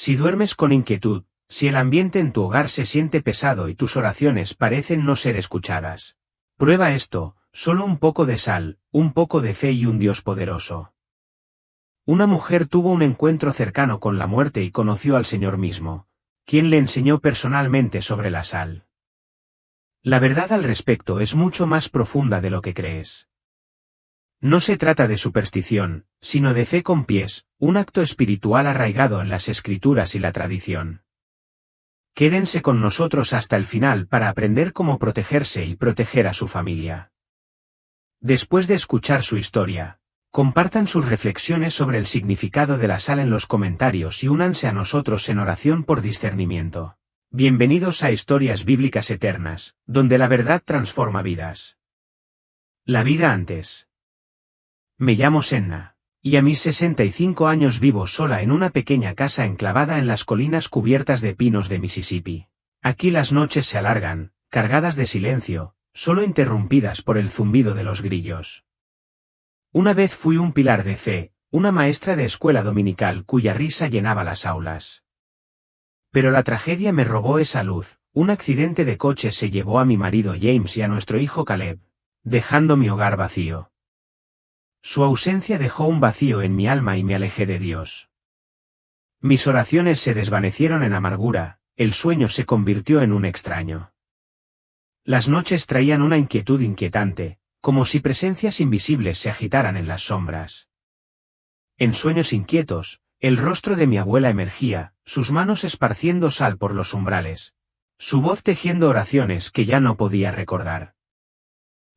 Si duermes con inquietud, si el ambiente en tu hogar se siente pesado y tus oraciones parecen no ser escuchadas. Prueba esto, solo un poco de sal, un poco de fe y un Dios poderoso. Una mujer tuvo un encuentro cercano con la muerte y conoció al Señor mismo, quien le enseñó personalmente sobre la sal. La verdad al respecto es mucho más profunda de lo que crees. No se trata de superstición, sino de fe con pies, un acto espiritual arraigado en las Escrituras y la tradición. Quédense con nosotros hasta el final para aprender cómo protegerse y proteger a su familia. Después de escuchar su historia, compartan sus reflexiones sobre el significado de la sal en los comentarios y únanse a nosotros en oración por discernimiento. Bienvenidos a Historias Bíblicas Eternas, donde la verdad transforma vidas. La vida antes. Me llamo Senna, y a mis 65 años vivo sola en una pequeña casa enclavada en las colinas cubiertas de pinos de Mississippi. Aquí las noches se alargan, cargadas de silencio, solo interrumpidas por el zumbido de los grillos. Una vez fui un pilar de fe, una maestra de escuela dominical cuya risa llenaba las aulas. Pero la tragedia me robó esa luz, un accidente de coche se llevó a mi marido James y a nuestro hijo Caleb, dejando mi hogar vacío. Su ausencia dejó un vacío en mi alma y me alejé de Dios. Mis oraciones se desvanecieron en amargura, el sueño se convirtió en un extraño. Las noches traían una inquietud inquietante, como si presencias invisibles se agitaran en las sombras. En sueños inquietos, el rostro de mi abuela emergía, sus manos esparciendo sal por los umbrales, su voz tejiendo oraciones que ya no podía recordar.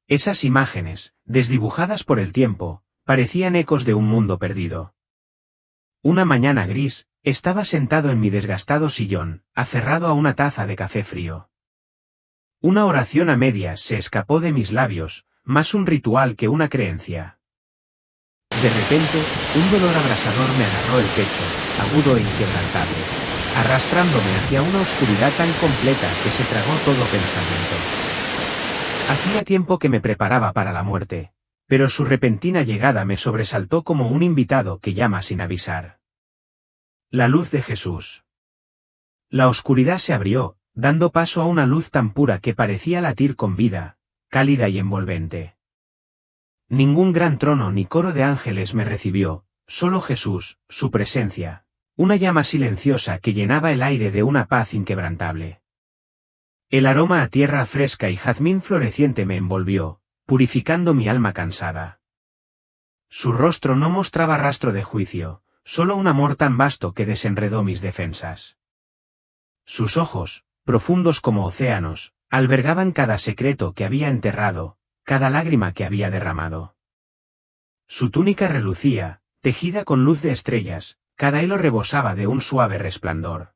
Esas imágenes, desdibujadas por el tiempo, parecían ecos de un mundo perdido. Una mañana gris, estaba sentado en mi desgastado sillón, aferrado a una taza de café frío. Una oración a medias se escapó de mis labios, más un ritual que una creencia. De repente, un dolor abrasador me agarró el pecho, agudo e inquebrantable, arrastrándome hacia una oscuridad tan completa que se tragó todo pensamiento. Hacía tiempo que me preparaba para la muerte, pero su repentina llegada me sobresaltó como un invitado que llama sin avisar. La luz de Jesús. La oscuridad se abrió, dando paso a una luz tan pura que parecía latir con vida, cálida y envolvente. Ningún gran trono ni coro de ángeles me recibió, solo Jesús, su presencia, una llama silenciosa que llenaba el aire de una paz inquebrantable. El aroma a tierra fresca y jazmín floreciente me envolvió, purificando mi alma cansada. Su rostro no mostraba rastro de juicio, solo un amor tan vasto que desenredó mis defensas. Sus ojos, profundos como océanos, albergaban cada secreto que había enterrado, cada lágrima que había derramado. Su túnica relucía, tejida con luz de estrellas, cada hilo rebosaba de un suave resplandor.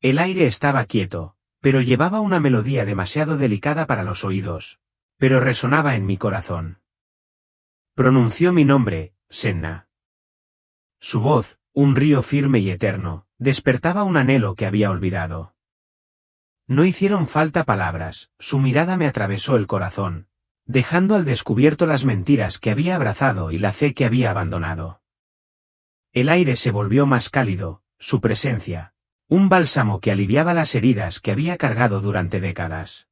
El aire estaba quieto, pero llevaba una melodía demasiado delicada para los oídos, pero resonaba en mi corazón. Pronunció mi nombre, Senna. Su voz, un río firme y eterno, despertaba un anhelo que había olvidado. No hicieron falta palabras, su mirada me atravesó el corazón, dejando al descubierto las mentiras que había abrazado y la fe que había abandonado. El aire se volvió más cálido, su presencia, un bálsamo que aliviaba las heridas que había cargado durante décadas.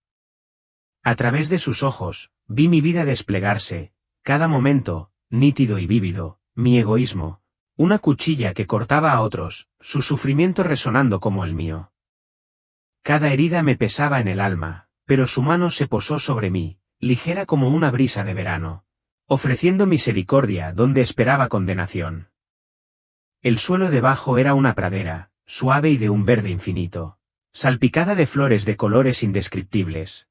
A través de sus ojos, vi mi vida desplegarse, cada momento, nítido y vívido, mi egoísmo, una cuchilla que cortaba a otros, su sufrimiento resonando como el mío. Cada herida me pesaba en el alma, pero su mano se posó sobre mí, ligera como una brisa de verano, ofreciendo misericordia donde esperaba condenación. El suelo debajo era una pradera, suave y de un verde infinito, salpicada de flores de colores indescriptibles.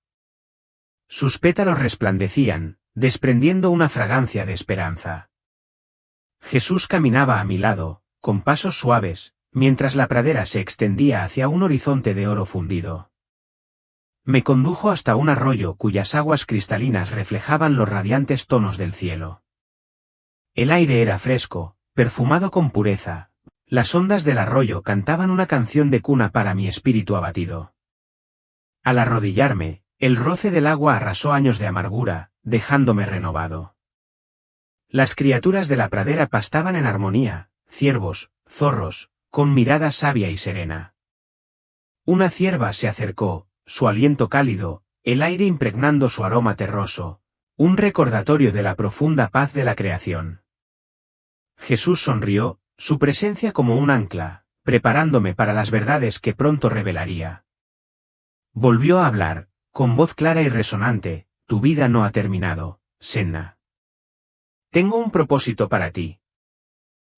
Sus pétalos resplandecían, desprendiendo una fragancia de esperanza. Jesús caminaba a mi lado, con pasos suaves, mientras la pradera se extendía hacia un horizonte de oro fundido. Me condujo hasta un arroyo cuyas aguas cristalinas reflejaban los radiantes tonos del cielo. El aire era fresco, perfumado con pureza. Las ondas del arroyo cantaban una canción de cuna para mi espíritu abatido. Al arrodillarme, el roce del agua arrasó años de amargura, dejándome renovado. Las criaturas de la pradera pastaban en armonía, ciervos, zorros, con mirada sabia y serena. Una cierva se acercó, su aliento cálido, el aire impregnando su aroma terroso, un recordatorio de la profunda paz de la creación. Jesús sonrió, su presencia como un ancla, preparándome para las verdades que pronto revelaría. Volvió a hablar, con voz clara y resonante: tu vida no ha terminado, Senna. Tengo un propósito para ti.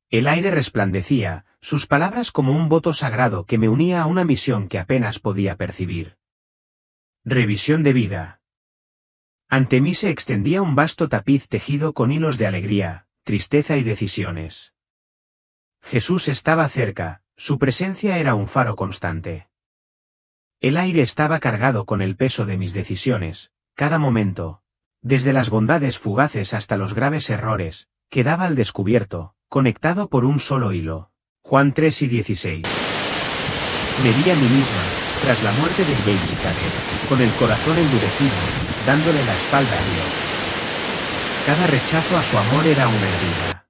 El aire resplandecía, sus palabras como un voto sagrado que me unía a una misión que apenas podía percibir. Revisión de vida. Ante mí se extendía un vasto tapiz tejido con hilos de alegría, tristeza y decisiones. Jesús estaba cerca, su presencia era un faro constante. El aire estaba cargado con el peso de mis decisiones, cada momento, desde las bondades fugaces hasta los graves errores, quedaba al descubierto, conectado por un solo hilo. Juan 3:16. Me vi a mí misma, tras la muerte de James Cadet, con el corazón endurecido, dándole la espalda a Dios. Cada rechazo a su amor era una herida.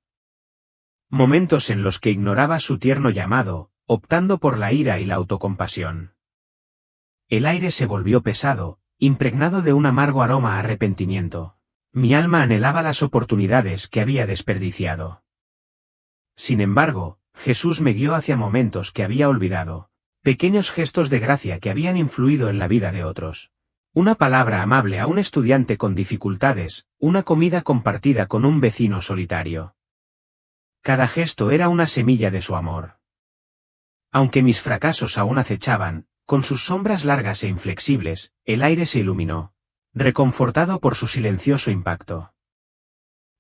Momentos en los que ignoraba su tierno llamado, optando por la ira y la autocompasión. El aire se volvió pesado, impregnado de un amargo aroma a arrepentimiento. Mi alma anhelaba las oportunidades que había desperdiciado. Sin embargo, Jesús me guió hacia momentos que había olvidado, pequeños gestos de gracia que habían influido en la vida de otros. Una palabra amable a un estudiante con dificultades, una comida compartida con un vecino solitario. Cada gesto era una semilla de su amor. Aunque mis fracasos aún acechaban, con sus sombras largas e inflexibles, el aire se iluminó, reconfortado por su silencioso impacto.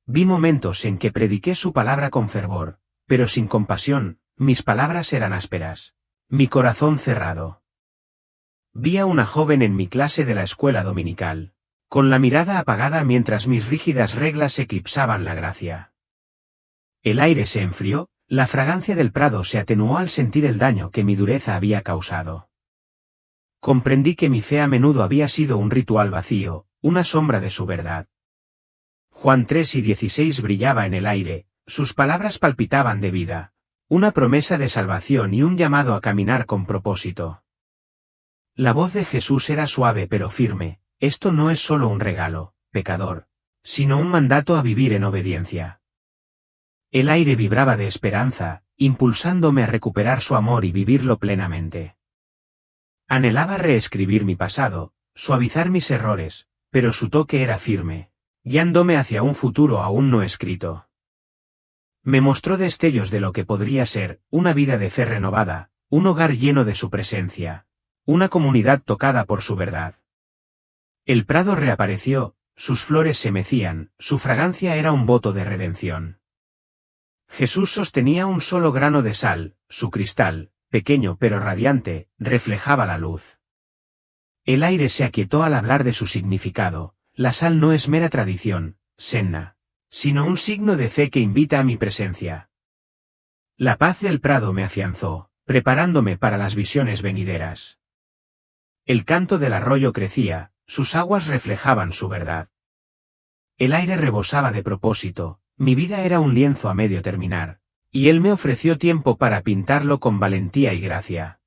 Vi momentos en que prediqué su palabra con fervor, pero sin compasión, mis palabras eran ásperas, mi corazón cerrado. Vi a una joven en mi clase de la escuela dominical, con la mirada apagada mientras mis rígidas reglas eclipsaban la gracia. El aire se enfrió, la fragancia del prado se atenuó al sentir el daño que mi dureza había causado. Comprendí que mi fe a menudo había sido un ritual vacío, una sombra de su verdad. Juan 3:16 brillaba en el aire, sus palabras palpitaban de vida, una promesa de salvación y un llamado a caminar con propósito. La voz de Jesús era suave pero firme: esto no es solo un regalo, pecador, sino un mandato a vivir en obediencia. El aire vibraba de esperanza, impulsándome a recuperar su amor y vivirlo plenamente. Anhelaba reescribir mi pasado, suavizar mis errores, pero su toque era firme, guiándome hacia un futuro aún no escrito. Me mostró destellos de lo que podría ser, una vida de fe renovada, un hogar lleno de su presencia, una comunidad tocada por su verdad. El prado reapareció, sus flores se mecían, su fragancia era un voto de redención. Jesús sostenía un solo grano de sal, su cristal, pequeño pero radiante, reflejaba la luz. El aire se aquietó al hablar de su significado: la sal no es mera tradición, Senna, sino un signo de fe que invita a mi presencia. La paz del prado me afianzó, preparándome para las visiones venideras. El canto del arroyo crecía, sus aguas reflejaban su verdad. El aire rebosaba de propósito, mi vida era un lienzo a medio terminar, y él me ofreció tiempo para pintarlo con valentía y gracia.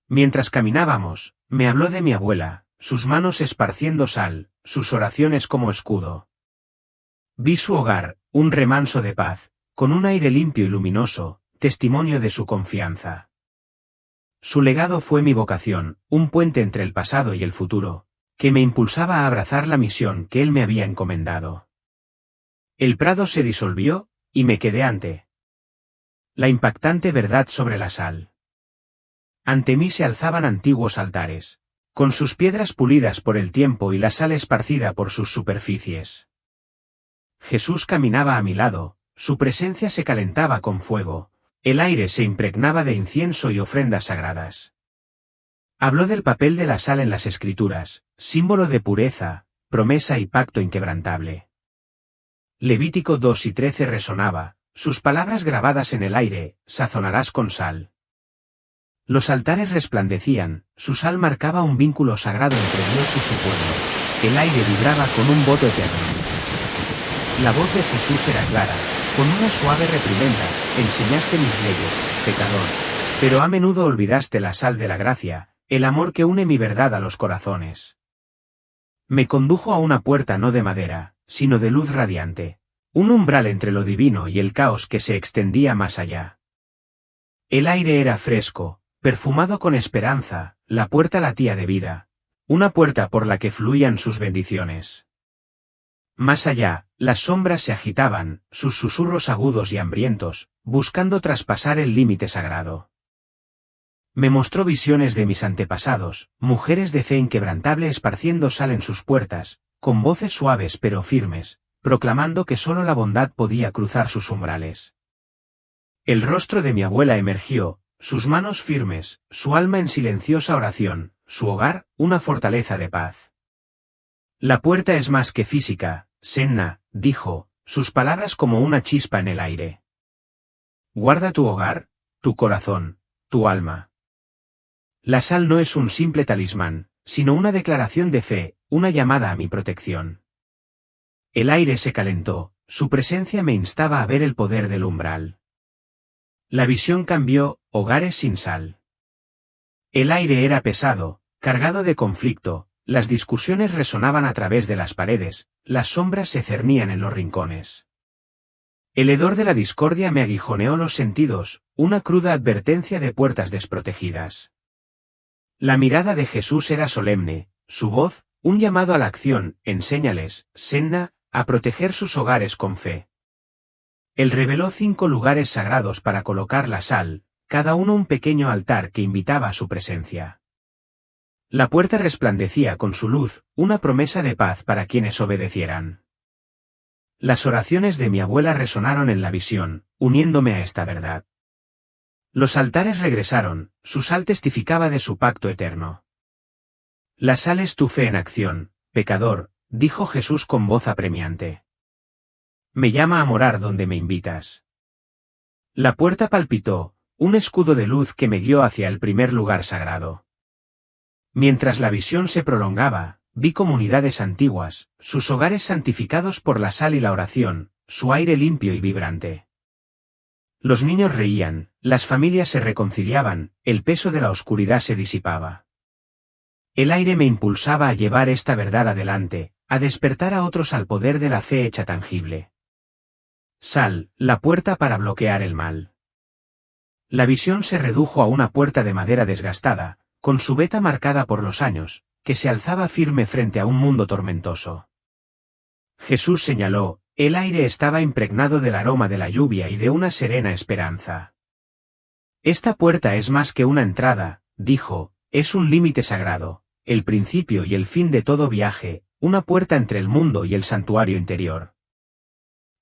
Mientras caminábamos, me habló de mi abuela, sus manos esparciendo sal, sus oraciones como escudo. Vi su hogar, un remanso de paz, con un aire limpio y luminoso, testimonio de su confianza. Su legado fue mi vocación, un puente entre el pasado y el futuro, que me impulsaba a abrazar la misión que él me había encomendado. El prado se disolvió, y me quedé ante la impactante verdad sobre la sal. Ante mí se alzaban antiguos altares, con sus piedras pulidas por el tiempo y la sal esparcida por sus superficies. Jesús caminaba a mi lado, su presencia se calentaba con fuego, el aire se impregnaba de incienso y ofrendas sagradas. Habló del papel de la sal en las Escrituras, símbolo de pureza, promesa y pacto inquebrantable. Levítico 2:13 resonaba, sus palabras grabadas en el aire: sazonarás con sal. Los altares resplandecían, su sal marcaba un vínculo sagrado entre Dios y su pueblo, el aire vibraba con un voto eterno. La voz de Jesús era clara: Con una suave reprimenda, enseñaste mis leyes, pecador. Pero a menudo olvidaste la sal de la gracia, el amor que une mi verdad a los corazones. Me condujo a una puerta no de madera, sino de luz radiante. Un umbral entre lo divino y el caos que se extendía más allá. El aire era fresco, perfumado con esperanza, la puerta latía de vida. Una puerta por la que fluían sus bendiciones. Más allá, las sombras se agitaban, sus susurros agudos y hambrientos, buscando traspasar el límite sagrado. Me mostró visiones de mis antepasados, mujeres de fe inquebrantable esparciendo sal en sus puertas, con voces suaves pero firmes, proclamando que solo la bondad podía cruzar sus umbrales. El rostro de mi abuela emergió, sus manos firmes, su alma en silenciosa oración, su hogar, una fortaleza de paz. La puerta es más que física, Senna, dijo, sus palabras como una chispa en el aire. Guarda tu hogar, tu corazón, tu alma. La sal no es un simple talismán, sino una declaración de fe, una llamada a mi protección. El aire se calentó, su presencia me instaba a ver el poder del umbral. La visión cambió, hogares sin sal. El aire era pesado, cargado de conflicto, las discusiones resonaban a través de las paredes, las sombras se cernían en los rincones. El hedor de la discordia me aguijoneó los sentidos, una cruda advertencia de puertas desprotegidas. La mirada de Jesús era solemne, su voz, un llamado a la acción, enséñales, Senna, a proteger sus hogares con fe. Él reveló 5 lugares sagrados para colocar la sal, cada uno un pequeño altar que invitaba a su presencia. La puerta resplandecía con su luz, una promesa de paz para quienes obedecieran. Las oraciones de mi abuela resonaron en la visión, uniéndome a esta verdad. Los altares regresaron, su sal testificaba de su pacto eterno. La sal es tu fe en acción, pecador, dijo Jesús con voz apremiante. Me llama a morar donde me invitas. La puerta palpitó, un escudo de luz que me guió hacia el primer lugar sagrado. Mientras la visión se prolongaba, vi comunidades antiguas, sus hogares santificados por la sal y la oración, su aire limpio y vibrante. Los niños reían, las familias se reconciliaban, el peso de la oscuridad se disipaba. El aire me impulsaba a llevar esta verdad adelante, a despertar a otros al poder de la fe hecha tangible. Sal, la puerta para bloquear el mal. La visión se redujo a una puerta de madera desgastada, con su veta marcada por los años, que se alzaba firme frente a un mundo tormentoso. Jesús señaló, el aire estaba impregnado del aroma de la lluvia y de una serena esperanza. Esta puerta es más que una entrada, dijo, es un límite sagrado, el principio y el fin de todo viaje, una puerta entre el mundo y el santuario interior.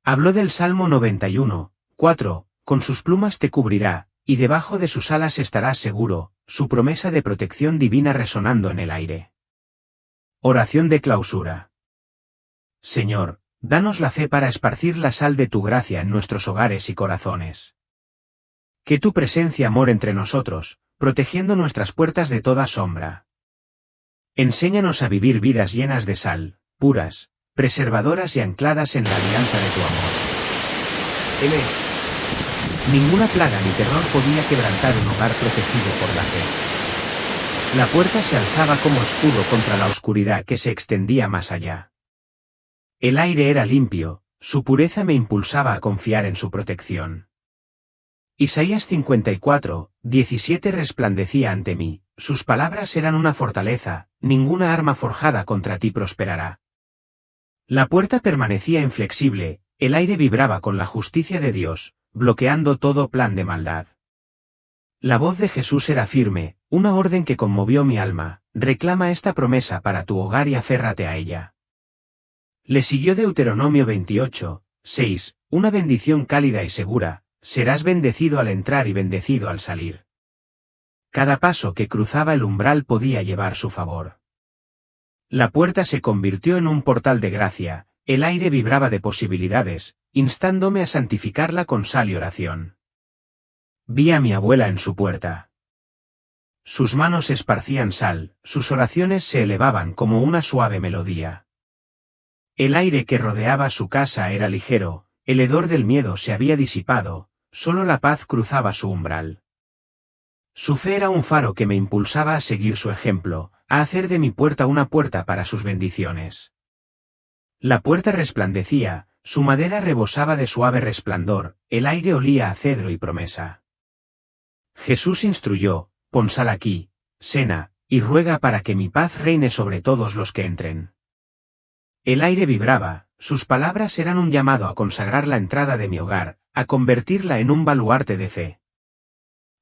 Habló del Salmo 91, 4, con sus plumas te cubrirá, y debajo de sus alas estarás seguro, su promesa de protección divina resonando en el aire. Oración de clausura. Señor, danos la fe para esparcir la sal de tu gracia en nuestros hogares y corazones. Que tu presencia more entre nosotros, protegiendo nuestras puertas de toda sombra. Enséñanos a vivir vidas llenas de sal, puras, preservadoras y ancladas en la alianza de tu amor. Ninguna plaga ni terror podía quebrantar un hogar protegido por la fe. La puerta se alzaba como escudo contra la oscuridad que se extendía más allá. El aire era limpio, su pureza me impulsaba a confiar en su protección. Isaías 54, 17 resplandecía ante mí, sus palabras eran una fortaleza, ninguna arma forjada contra ti prosperará. La puerta permanecía inflexible, el aire vibraba con la justicia de Dios, bloqueando todo plan de maldad. La voz de Jesús era firme, una orden que conmovió mi alma, reclama esta promesa para tu hogar y aférrate a ella. Le siguió Deuteronomio 28, 6, una bendición cálida y segura, serás bendecido al entrar y bendecido al salir. Cada paso que cruzaba el umbral podía llevar su favor. La puerta se convirtió en un portal de gracia, el aire vibraba de posibilidades, instándome a santificarla con sal y oración. Vi a mi abuela en su puerta. Sus manos esparcían sal, sus oraciones se elevaban como una suave melodía. El aire que rodeaba su casa era ligero, el hedor del miedo se había disipado, solo la paz cruzaba su umbral. Su fe era un faro que me impulsaba a seguir su ejemplo, a hacer de mi puerta una puerta para sus bendiciones. La puerta resplandecía, su madera rebosaba de suave resplandor, el aire olía a cedro y promesa. Jesús instruyó: pon sal aquí, cena, y ruega para que mi paz reine sobre todos los que entren. El aire vibraba, sus palabras eran un llamado a consagrar la entrada de mi hogar, a convertirla en un baluarte de fe.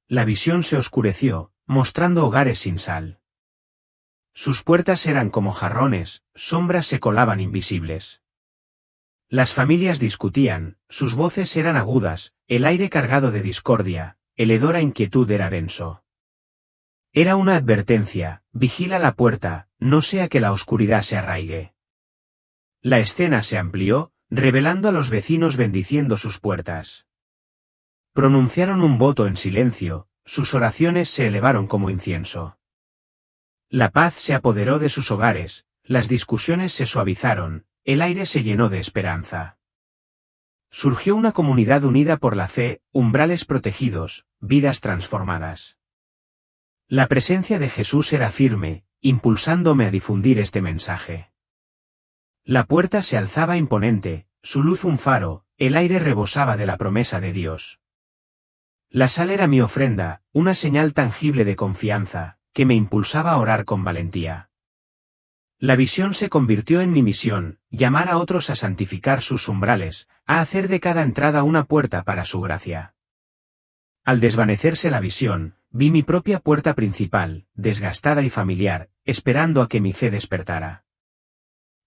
La visión se oscureció, mostrando hogares sin sal. Sus puertas eran como jarrones, sombras se colaban invisibles. Las familias discutían, sus voces eran agudas, el aire cargado de discordia, el hedor a inquietud era denso. Era una advertencia: vigila la puerta, no sea que la oscuridad se arraigue. La escena se amplió, revelando a los vecinos bendiciendo sus puertas. Pronunciaron un voto en silencio, sus oraciones se elevaron como incienso. La paz se apoderó de sus hogares, las discusiones se suavizaron, el aire se llenó de esperanza. Surgió una comunidad unida por la fe, umbrales protegidos, vidas transformadas. La presencia de Jesús era firme, impulsándome a difundir este mensaje. La puerta se alzaba imponente, su luz un faro, el aire rebosaba de la promesa de Dios. La sal era mi ofrenda, una señal tangible de confianza, que me impulsaba a orar con valentía. La visión se convirtió en mi misión: llamar a otros a santificar sus umbrales, a hacer de cada entrada una puerta para su gracia. Al desvanecerse la visión, vi mi propia puerta principal, desgastada y familiar, esperando a que mi fe despertara.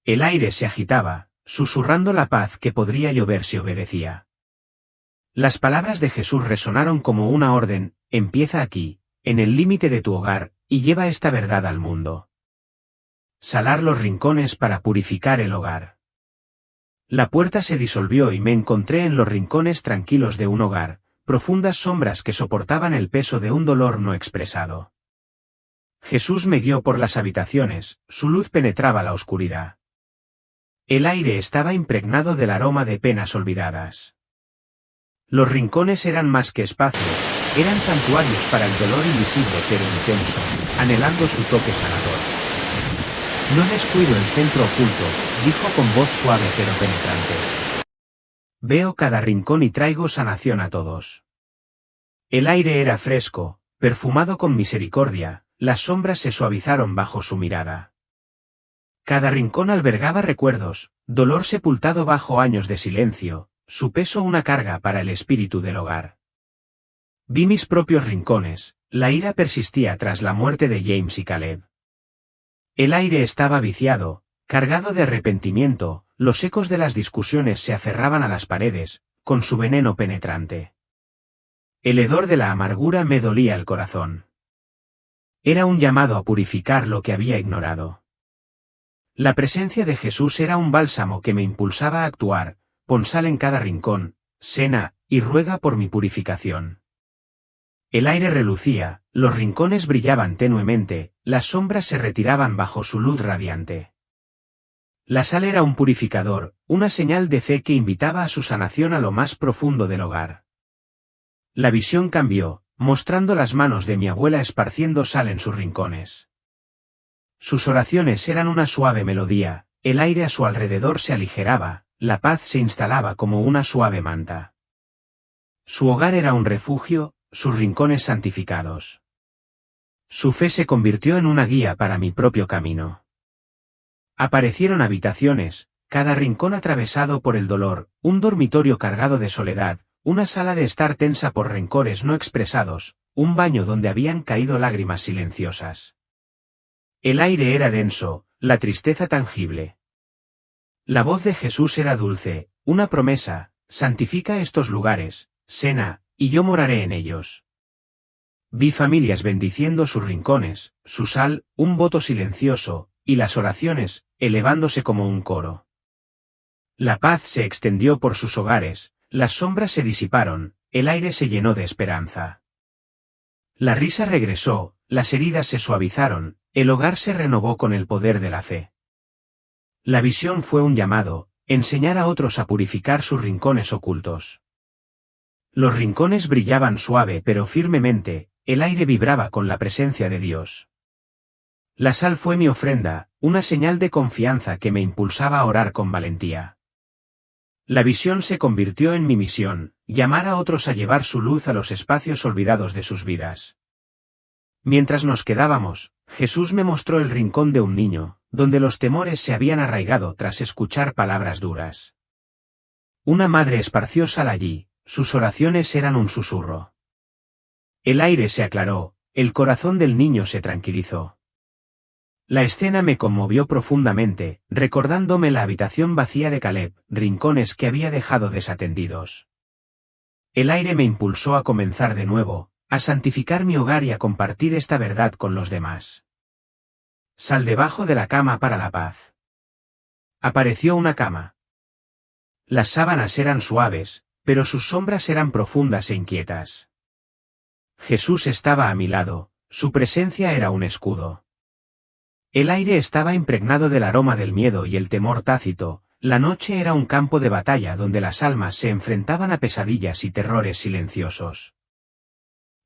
El aire se agitaba, susurrando la paz que podría llover si obedecía. Las palabras de Jesús resonaron como una orden: empieza aquí, en el límite de tu hogar, y lleva esta verdad al mundo. Salar los rincones para purificar el hogar. La puerta se disolvió y me encontré en los rincones tranquilos de un hogar, profundas sombras que soportaban el peso de un dolor no expresado. Jesús me guió por las habitaciones, su luz penetraba la oscuridad. El aire estaba impregnado del aroma de penas olvidadas. Los rincones eran más que espacios, eran santuarios para el dolor invisible pero intenso, anhelando su toque sanador. No descuido el centro oculto, dijo con voz suave pero penetrante. Veo cada rincón y traigo sanación a todos. El aire era fresco, perfumado con misericordia, las sombras se suavizaron bajo su mirada. Cada rincón albergaba recuerdos, dolor sepultado bajo años de silencio, su peso una carga para el espíritu del hogar. Vi mis propios rincones, la ira persistía tras la muerte de James y Caleb. El aire estaba viciado, cargado de arrepentimiento, los ecos de las discusiones se aferraban a las paredes, con su veneno penetrante. El hedor de la amargura me dolía el corazón. Era un llamado a purificar lo que había ignorado. La presencia de Jesús era un bálsamo que me impulsaba a actuar: pon sal en cada rincón, cena, y ruega por mi purificación. El aire relucía, los rincones brillaban tenuemente, las sombras se retiraban bajo su luz radiante. La sal era un purificador, una señal de fe que invitaba a su sanación a lo más profundo del hogar. La visión cambió, mostrando las manos de mi abuela esparciendo sal en sus rincones. Sus oraciones eran una suave melodía, el aire a su alrededor se aligeraba, la paz se instalaba como una suave manta. Su hogar era un refugio, sus rincones santificados. Su fe se convirtió en una guía para mi propio camino. Aparecieron habitaciones, cada rincón atravesado por el dolor, un dormitorio cargado de soledad, una sala de estar tensa por rencores no expresados, un baño donde habían caído lágrimas silenciosas. El aire era denso, la tristeza tangible. La voz de Jesús era dulce, una promesa: santifica estos lugares, cena, y yo moraré en ellos. Vi familias bendiciendo sus rincones, su sal, un voto silencioso, y las oraciones, elevándose como un coro. La paz se extendió por sus hogares, las sombras se disiparon, el aire se llenó de esperanza. La risa regresó, las heridas se suavizaron, el hogar se renovó con el poder de la fe. La visión fue un llamado: enseñar a otros a purificar sus rincones ocultos. Los rincones brillaban suave pero firmemente, el aire vibraba con la presencia de Dios. La sal fue mi ofrenda, una señal de confianza que me impulsaba a orar con valentía. La visión se convirtió en mi misión, llamar a otros a llevar su luz a los espacios olvidados de sus vidas. Mientras nos quedábamos, Jesús me mostró el rincón de un niño, donde los temores se habían arraigado tras escuchar palabras duras. Una madre esparció sal allí, sus oraciones eran un susurro. El aire se aclaró, el corazón del niño se tranquilizó. La escena me conmovió profundamente, recordándome la habitación vacía de Caleb, rincones que había dejado desatendidos. El aire me impulsó a comenzar de nuevo, a santificar mi hogar y a compartir esta verdad con los demás. Sal debajo de la cama para la paz. Apareció una cama. Las sábanas eran suaves, pero sus sombras eran profundas e inquietas. Jesús estaba a mi lado, su presencia era un escudo. El aire estaba impregnado del aroma del miedo y el temor tácito, la noche era un campo de batalla donde las almas se enfrentaban a pesadillas y terrores silenciosos.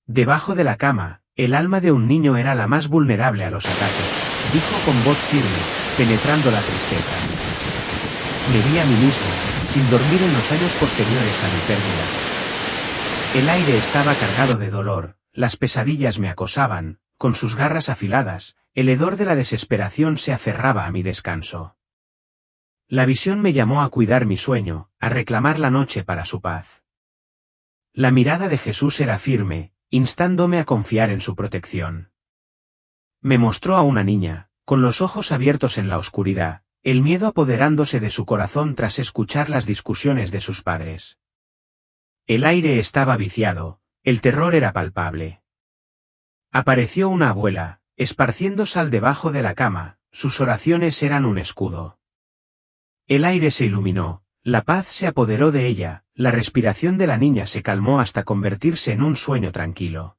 Debajo de la cama, el alma de un niño era la más vulnerable a los ataques, dijo con voz firme, penetrando la tristeza. Me vi a mí mismo, sin dormir en los años posteriores a mi pérdida. El aire estaba cargado de dolor, las pesadillas me acosaban, con sus garras afiladas, el hedor de la desesperación se aferraba a mi descanso. La visión me llamó a cuidar mi sueño, a reclamar la noche para su paz. La mirada de Jesús era firme, instándome a confiar en su protección. Me mostró a una niña, con los ojos abiertos en la oscuridad, el miedo apoderándose de su corazón tras escuchar las discusiones de sus padres. El aire estaba viciado, el terror era palpable. Apareció una abuela, esparciendo sal debajo de la cama, sus oraciones eran un escudo. El aire se iluminó, la paz se apoderó de ella, la respiración de la niña se calmó hasta convertirse en un sueño tranquilo.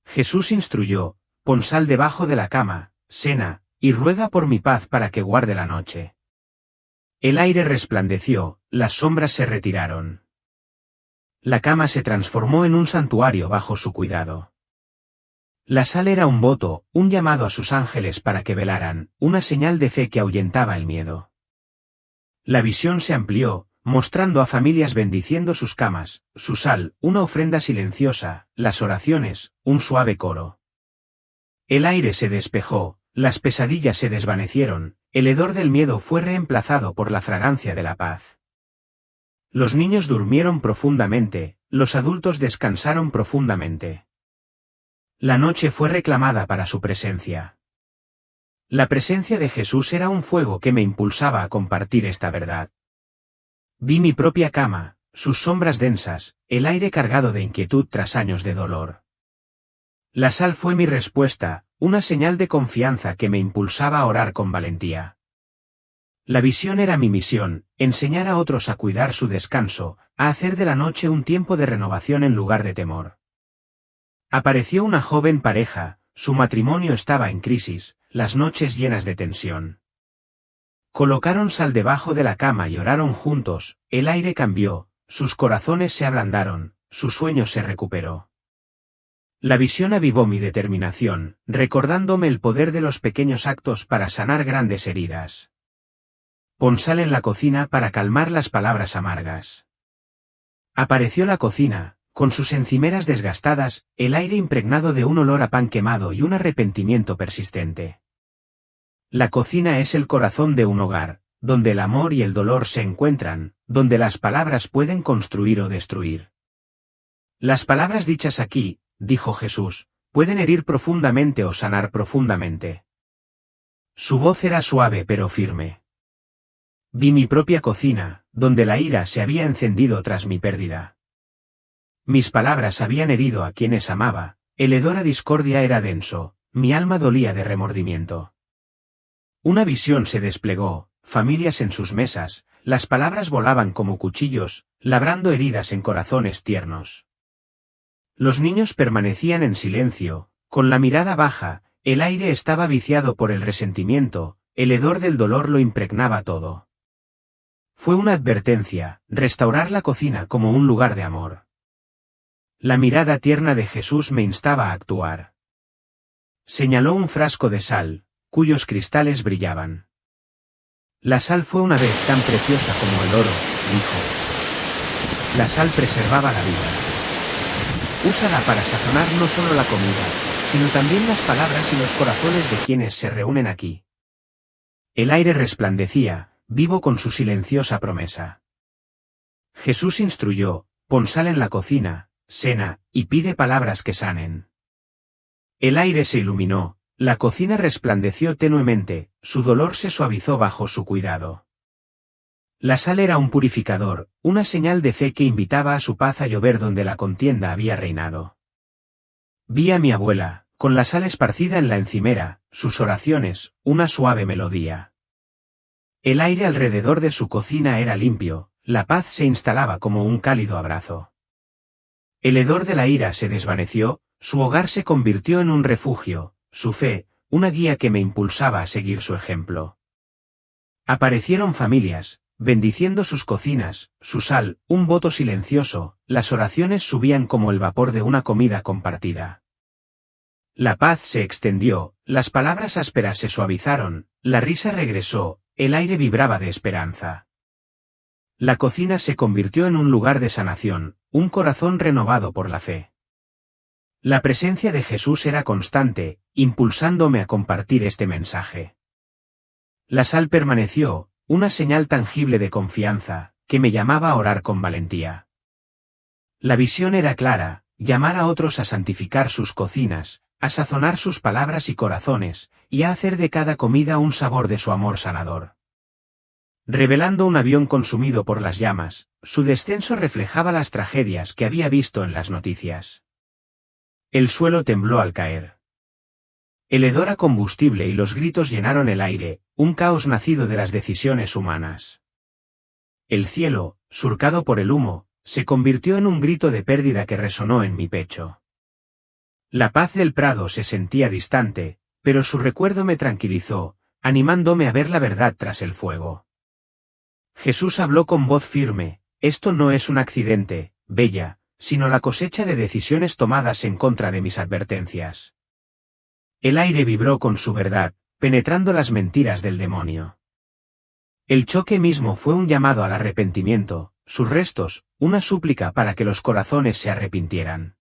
Jesús instruyó, pon sal debajo de la cama, cena, y ruega por mi paz para que guarde la noche. El aire resplandeció, las sombras se retiraron. La cama se transformó en un santuario bajo su cuidado. La sal era un voto, un llamado a sus ángeles para que velaran, una señal de fe que ahuyentaba el miedo. La visión se amplió, mostrando a familias bendiciendo sus camas, su sal, una ofrenda silenciosa, las oraciones, un suave coro. El aire se despejó, las pesadillas se desvanecieron, el hedor del miedo fue reemplazado por la fragancia de la paz. Los niños durmieron profundamente, los adultos descansaron profundamente. La noche fue reclamada para su presencia. La presencia de Jesús era un fuego que me impulsaba a compartir esta verdad. Vi mi propia cama, sus sombras densas, el aire cargado de inquietud tras años de dolor. La sal fue mi respuesta, una señal de confianza que me impulsaba a orar con valentía. La visión era mi misión, enseñar a otros a cuidar su descanso, a hacer de la noche un tiempo de renovación en lugar de temor. Apareció una joven pareja, su matrimonio estaba en crisis, las noches llenas de tensión. Colocaron sal debajo de la cama y oraron juntos, el aire cambió, sus corazones se ablandaron, su sueño se recuperó. La visión avivó mi determinación, recordándome el poder de los pequeños actos para sanar grandes heridas. Pon sal en la cocina para calmar las palabras amargas. Apareció la cocina, con sus encimeras desgastadas, el aire impregnado de un olor a pan quemado y un arrepentimiento persistente. La cocina es el corazón de un hogar, donde el amor y el dolor se encuentran, donde las palabras pueden construir o destruir. Las palabras dichas aquí, dijo Jesús, pueden herir profundamente o sanar profundamente. Su voz era suave pero firme. Vi mi propia cocina, donde la ira se había encendido tras mi pérdida. Mis palabras habían herido a quienes amaba, el hedor a discordia era denso, mi alma dolía de remordimiento. Una visión se desplegó, familias en sus mesas, las palabras volaban como cuchillos, labrando heridas en corazones tiernos. Los niños permanecían en silencio, con la mirada baja, el aire estaba viciado por el resentimiento, el hedor del dolor lo impregnaba todo. Fue una advertencia, restaurar la cocina como un lugar de amor. La mirada tierna de Jesús me instaba a actuar. Señaló un frasco de sal, cuyos cristales brillaban. La sal fue una vez tan preciosa como el oro, dijo. La sal preservaba la vida. Úsala para sazonar no solo la comida, sino también las palabras y los corazones de quienes se reúnen aquí. El aire resplandecía, vivo con su silenciosa promesa. Jesús instruyó: pon sal en la cocina, cena, y pide palabras que sanen. El aire se iluminó, la cocina resplandeció tenuemente, su dolor se suavizó bajo su cuidado. La sal era un purificador, una señal de fe que invitaba a su paz a llover donde la contienda había reinado. Vi a mi abuela, con la sal esparcida en la encimera, sus oraciones, una suave melodía. El aire alrededor de su cocina era limpio, la paz se instalaba como un cálido abrazo. El hedor de la ira se desvaneció, su hogar se convirtió en un refugio, su fe, una guía que me impulsaba a seguir su ejemplo. Aparecieron familias, bendiciendo sus cocinas, su sal, un voto silencioso, las oraciones subían como el vapor de una comida compartida. La paz se extendió, las palabras ásperas se suavizaron, la risa regresó, el aire vibraba de esperanza. La cocina se convirtió en un lugar de sanación, un corazón renovado por la fe. La presencia de Jesús era constante, impulsándome a compartir este mensaje. La sal permaneció, una señal tangible de confianza, que me llamaba a orar con valentía. La visión era clara: llamar a otros a santificar sus cocinas, a sazonar sus palabras y corazones, y a hacer de cada comida un sabor de su amor sanador. Revelando un avión consumido por las llamas, su descenso reflejaba las tragedias que había visto en las noticias. El suelo tembló al caer. El hedor a combustible y los gritos llenaron el aire, un caos nacido de las decisiones humanas. El cielo, surcado por el humo, se convirtió en un grito de pérdida que resonó en mi pecho. La paz del prado se sentía distante, pero su recuerdo me tranquilizó, animándome a ver la verdad tras el fuego. Jesús habló con voz firme: esto no es un accidente, Bella, sino la cosecha de decisiones tomadas en contra de mis advertencias. El aire vibró con su verdad, penetrando las mentiras del demonio. El choque mismo fue un llamado al arrepentimiento, sus restos, una súplica para que los corazones se arrepintieran.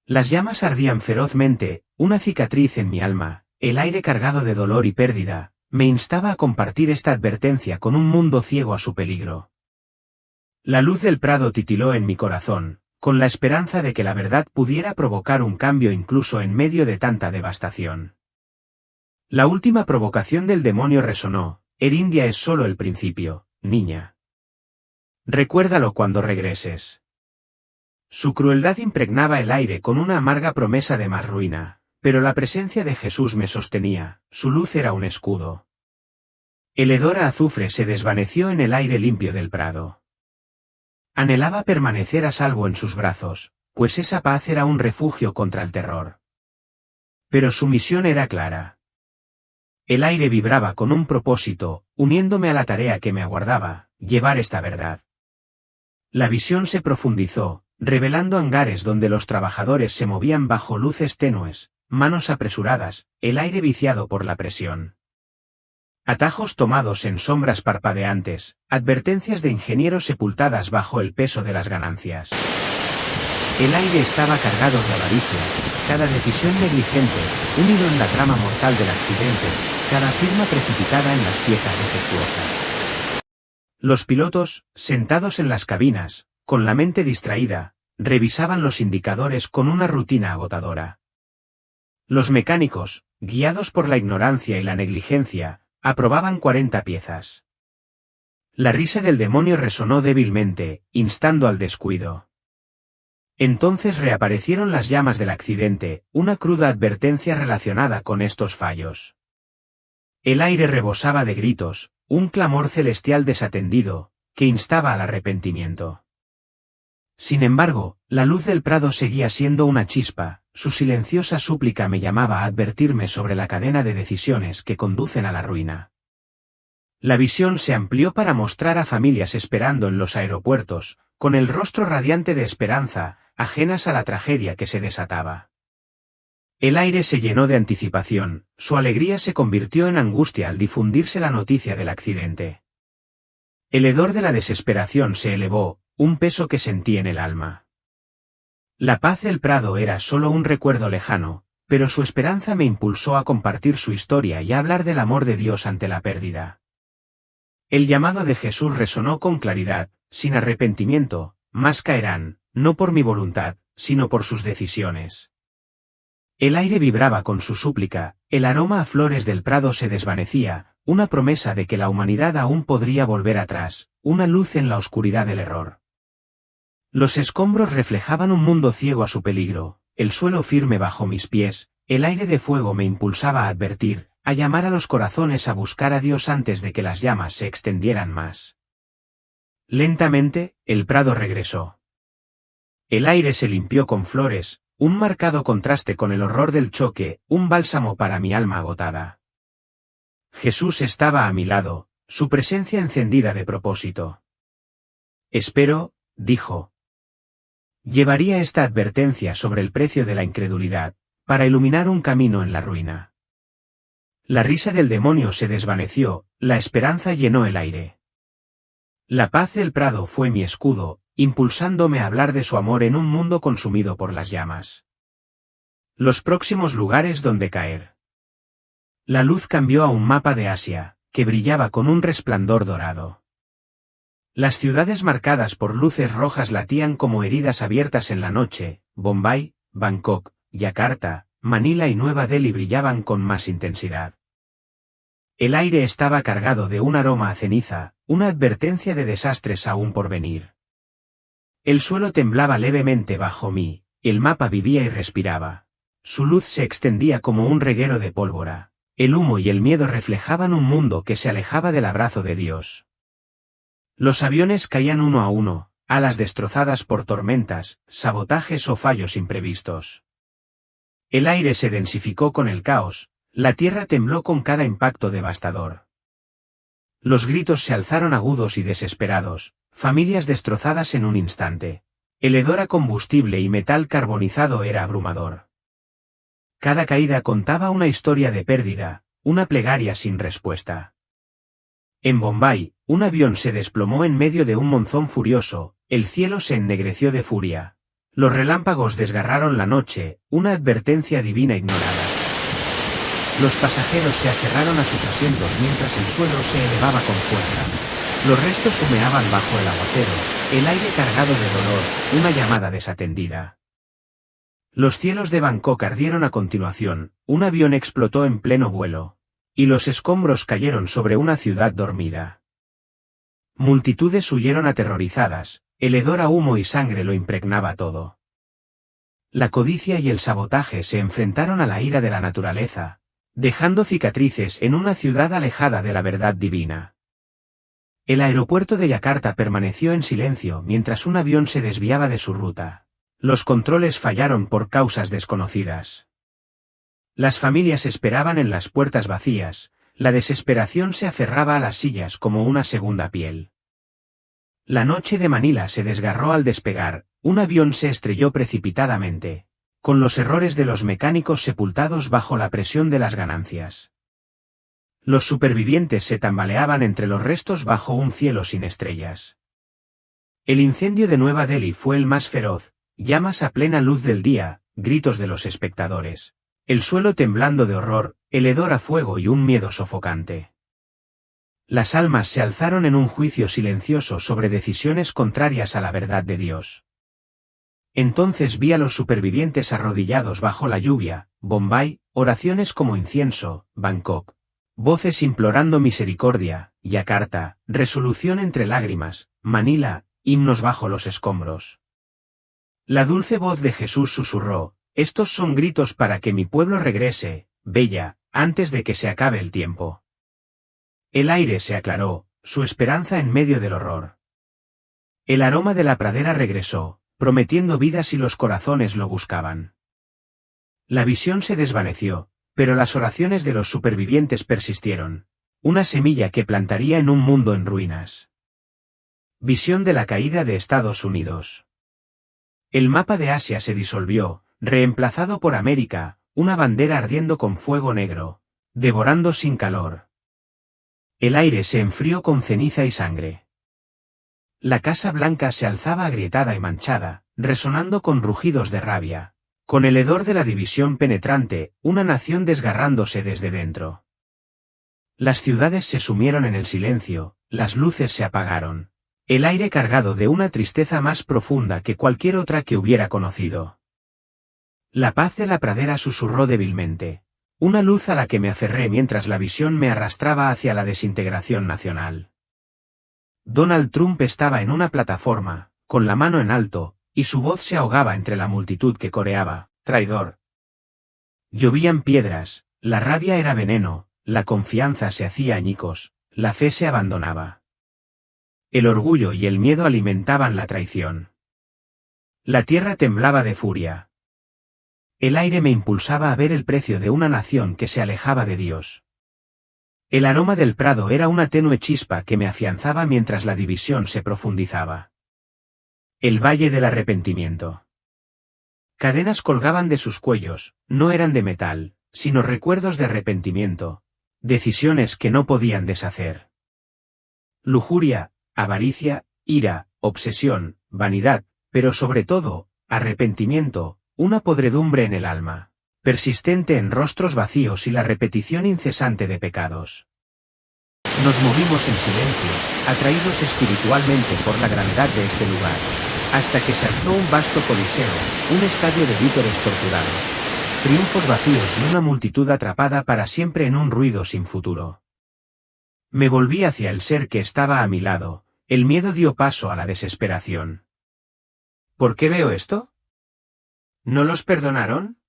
Las llamas ardían ferozmente, una cicatriz en mi alma, el aire cargado de dolor y pérdida, me instaba a compartir esta advertencia con un mundo ciego a su peligro. La luz del prado titiló en mi corazón, con la esperanza de que la verdad pudiera provocar un cambio incluso en medio de tanta devastación. La última provocación del demonio resonó: Erindia es solo el principio, niña. Recuérdalo cuando regreses. Su crueldad impregnaba el aire con una amarga promesa de más ruina, pero la presencia de Jesús me sostenía, su luz era un escudo. El hedor a azufre se desvaneció en el aire limpio del prado. Anhelaba permanecer a salvo en sus brazos, pues esa paz era un refugio contra el terror. Pero su misión era clara. El aire vibraba con un propósito, uniéndome a la tarea que me aguardaba: llevar esta verdad. La visión se profundizó, revelando hangares donde los trabajadores se movían bajo luces tenues, manos apresuradas, el aire viciado por la presión. Atajos tomados en sombras parpadeantes, advertencias de ingenieros sepultadas bajo el peso de las ganancias. El aire estaba cargado de avaricia, cada decisión negligente, unido en la trama mortal del accidente, cada firma precipitada en las piezas defectuosas. Los pilotos, sentados en las cabinas, con la mente distraída, revisaban los indicadores con una rutina agotadora. Los mecánicos, guiados por la ignorancia y la negligencia, aprobaban 40 piezas. La risa del demonio resonó débilmente, instando al descuido. Entonces reaparecieron las llamas del accidente, una cruda advertencia relacionada con estos fallos. El aire rebosaba de gritos, un clamor celestial desatendido, que instaba al arrepentimiento. Sin embargo, la luz del prado seguía siendo una chispa, su silenciosa súplica me llamaba a advertirme sobre la cadena de decisiones que conducen a la ruina. La visión se amplió para mostrar a familias esperando en los aeropuertos, con el rostro radiante de esperanza, ajenas a la tragedia que se desataba. El aire se llenó de anticipación, su alegría se convirtió en angustia al difundirse la noticia del accidente. El hedor de la desesperación se elevó, un peso que sentí en el alma. La paz del Prado era solo un recuerdo lejano, pero su esperanza me impulsó a compartir su historia y a hablar del amor de Dios ante la pérdida. El llamado de Jesús resonó con claridad: sin arrepentimiento, más caerán, no por mi voluntad, sino por sus decisiones. El aire vibraba con su súplica, el aroma a flores del Prado se desvanecía, una promesa de que la humanidad aún podría volver atrás, una luz en la oscuridad del error. Los escombros reflejaban un mundo ciego a su peligro, el suelo firme bajo mis pies, el aire de fuego me impulsaba a advertir, a llamar a los corazones a buscar a Dios antes de que las llamas se extendieran más. Lentamente, el Prado regresó. El aire se limpió con flores, un marcado contraste con el horror del choque, un bálsamo para mi alma agotada. Jesús estaba a mi lado, su presencia encendida de propósito. Espero, dijo. Llevaría esta advertencia sobre el precio de la incredulidad, para iluminar un camino en la ruina. La risa del demonio se desvaneció, la esperanza llenó el aire. La paz del Prado fue mi escudo, impulsándome a hablar de su amor en un mundo consumido por las llamas. Los próximos lugares donde caer. La luz cambió a un mapa de Asia, que brillaba con un resplandor dorado. Las ciudades marcadas por luces rojas latían como heridas abiertas en la noche: Bombay, Bangkok, Yakarta, Manila y Nueva Delhi brillaban con más intensidad. El aire estaba cargado de un aroma a ceniza, una advertencia de desastres aún por venir. El suelo temblaba levemente bajo mí, el mapa vivía y respiraba. Su luz se extendía como un reguero de pólvora. El humo y el miedo reflejaban un mundo que se alejaba del abrazo de Dios. Los aviones caían uno a uno, alas destrozadas por tormentas, sabotajes o fallos imprevistos. El aire se densificó con el caos, la tierra tembló con cada impacto devastador. Los gritos se alzaron agudos y desesperados, familias destrozadas en un instante. El hedor a combustible y metal carbonizado era abrumador. Cada caída contaba una historia de pérdida, una plegaria sin respuesta. En Bombay, un avión se desplomó en medio de un monzón furioso, el cielo se ennegreció de furia. Los relámpagos desgarraron la noche, una advertencia divina ignorada. Los pasajeros se aferraron a sus asientos mientras el suelo se elevaba con fuerza. Los restos humeaban bajo el aguacero, el aire cargado de dolor, una llamada desatendida. Los cielos de Bangkok ardieron a continuación, un avión explotó en pleno vuelo. Y los escombros cayeron sobre una ciudad dormida. Multitudes huyeron aterrorizadas, el hedor a humo y sangre lo impregnaba todo. La codicia y el sabotaje se enfrentaron a la ira de la naturaleza, dejando cicatrices en una ciudad alejada de la verdad divina. El aeropuerto de Yakarta permaneció en silencio mientras un avión se desviaba de su ruta. Los controles fallaron por causas desconocidas. Las familias esperaban en las puertas vacías, la desesperación se aferraba a las sillas como una segunda piel. La noche de Manila se desgarró al despegar, un avión se estrelló precipitadamente, con los errores de los mecánicos sepultados bajo la presión de las ganancias. Los supervivientes se tambaleaban entre los restos bajo un cielo sin estrellas. El incendio de Nueva Delhi fue el más feroz, llamas a plena luz del día, gritos de los espectadores. El suelo temblando de horror, el hedor a fuego y un miedo sofocante. Las almas se alzaron en un juicio silencioso sobre decisiones contrarias a la verdad de Dios. Entonces vi a los supervivientes arrodillados bajo la lluvia, Bombay, oraciones como incienso, Bangkok. Voces implorando misericordia, Yakarta, resolución entre lágrimas, Manila, himnos bajo los escombros. La dulce voz de Jesús susurró: estos son gritos para que mi pueblo regrese, Bella, antes de que se acabe el tiempo. El aire se aclaró, su esperanza en medio del horror. El aroma de la pradera regresó, prometiendo vida si los corazones lo buscaban. La visión se desvaneció, pero las oraciones de los supervivientes persistieron. Una semilla que plantaría en un mundo en ruinas. Visión de la caída de Estados Unidos. El mapa de Asia se disolvió, reemplazado por América, una bandera ardiendo con fuego negro, devorando sin calor. El aire se enfrió con ceniza y sangre. La Casa Blanca se alzaba agrietada y manchada, resonando con rugidos de rabia, con el hedor de la división penetrante, una nación desgarrándose desde dentro. Las ciudades se sumieron en el silencio, las luces se apagaron, el aire cargado de una tristeza más profunda que cualquier otra que hubiera conocido. La paz de la pradera susurró débilmente, una luz a la que me aferré mientras la visión me arrastraba hacia la desintegración nacional. Donald Trump estaba en una plataforma, con la mano en alto, y su voz se ahogaba entre la multitud que coreaba, «traidor». Llovían piedras, la rabia era veneno, la confianza se hacía añicos, la fe se abandonaba. El orgullo y el miedo alimentaban la traición. La tierra temblaba de furia. El aire me impulsaba a ver el precio de una nación que se alejaba de Dios. El aroma del prado era una tenue chispa que me afianzaba mientras la división se profundizaba. El valle del arrepentimiento. Cadenas colgaban de sus cuellos, no eran de metal, sino recuerdos de arrepentimiento, decisiones que no podían deshacer. Lujuria, avaricia, ira, obsesión, vanidad, pero sobre todo, arrepentimiento, una podredumbre en el alma, persistente en rostros vacíos y la repetición incesante de pecados. Nos movimos en silencio, atraídos espiritualmente por la gravedad de este lugar, hasta que se alzó un vasto coliseo, un estadio de vítores torturados, triunfos vacíos y una multitud atrapada para siempre en un ruido sin futuro. Me volví hacia el ser que estaba a mi lado, el miedo dio paso a la desesperación. ¿Por qué veo esto? ¿No los perdonaron?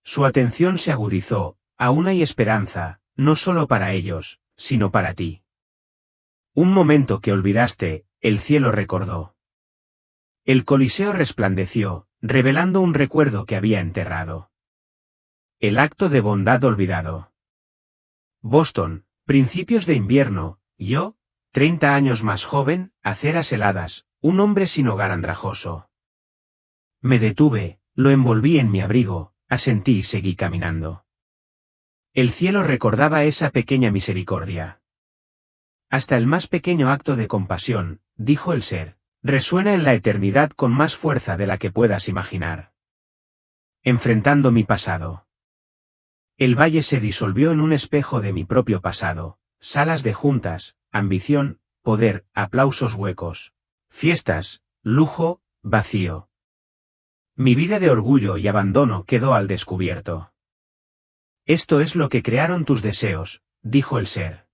Su atención se agudizó, aún hay esperanza, no solo para ellos, sino para ti. Un momento que olvidaste, el cielo recordó. El Coliseo resplandeció, revelando un recuerdo que había enterrado. El acto de bondad olvidado. Boston, principios de invierno, yo, 30 años más joven, aceras heladas, un hombre sin hogar andrajoso. Me detuve, lo envolví en mi abrigo, asentí y seguí caminando. El cielo recordaba esa pequeña misericordia. Hasta el más pequeño acto de compasión, dijo el ser, resuena en la eternidad con más fuerza de la que puedas imaginar. Enfrentando mi pasado. El valle se disolvió en un espejo de mi propio pasado, salas de juntas, ambición, poder, aplausos huecos, fiestas, lujo, vacío. Mi vida de orgullo y abandono quedó al descubierto. Esto es lo que crearon tus deseos, dijo el ser.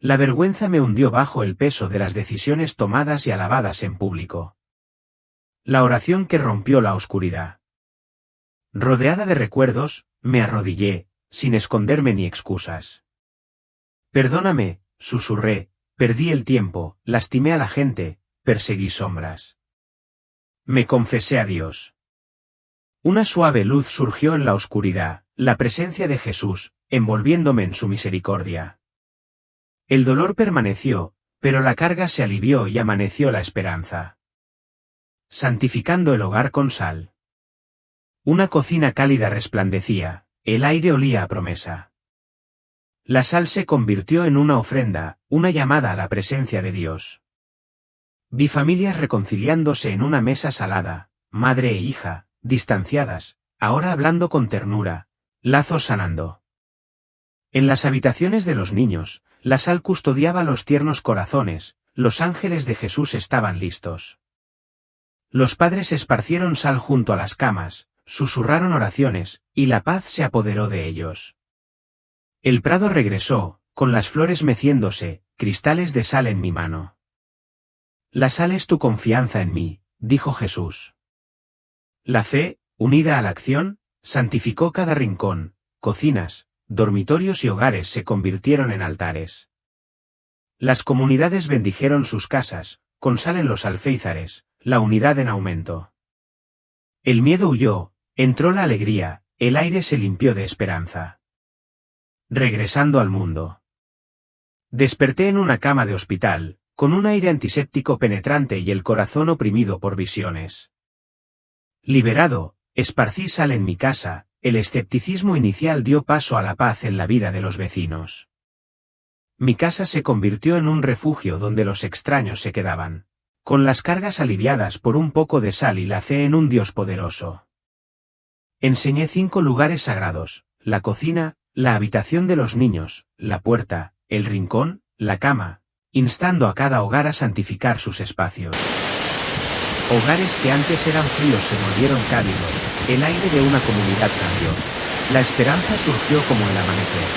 La vergüenza me hundió bajo el peso de las decisiones tomadas y alabadas en público. La oración que rompió la oscuridad. Rodeada de recuerdos, me arrodillé, sin esconderme ni excusas. Perdóname, susurré, perdí el tiempo, lastimé a la gente, perseguí sombras. Me confesé a Dios. Una suave luz surgió en la oscuridad, la presencia de Jesús, envolviéndome en su misericordia. El dolor permaneció, pero la carga se alivió y amaneció la esperanza. Santificando el hogar con sal. Una cocina cálida resplandecía, el aire olía a promesa. La sal se convirtió en una ofrenda, una llamada a la presencia de Dios. Vi familias reconciliándose en una mesa salada, madre e hija, distanciadas, ahora hablando con ternura, lazos sanando. En las habitaciones de los niños, la sal custodiaba los tiernos corazones, los ángeles de Jesús estaban listos. Los padres esparcieron sal junto a las camas, susurraron oraciones, y la paz se apoderó de ellos. El prado regresó, con las flores meciéndose, cristales de sal en mi mano. La sal es tu confianza en mí, dijo Jesús. La fe, unida a la acción, santificó cada rincón, cocinas, dormitorios y hogares se convirtieron en altares. Las comunidades bendijeron sus casas, con sal en los alféizares, la unidad en aumento. El miedo huyó, entró la alegría, el aire se limpió de esperanza. Regresando al mundo. Desperté en una cama de hospital, con un aire antiséptico penetrante y el corazón oprimido por visiones. Liberado, esparcí sal en mi casa, el escepticismo inicial dio paso a la paz en la vida de los vecinos. Mi casa se convirtió en un refugio donde los extraños se quedaban, con las cargas aliviadas por un poco de sal y la fe en un Dios poderoso. Enseñé 5 lugares sagrados: la cocina, la habitación de los niños, la puerta, el rincón, la cama, instando a cada hogar a santificar sus espacios. Hogares que antes eran fríos se volvieron cálidos, el aire de una comunidad cambió. La esperanza surgió como el amanecer.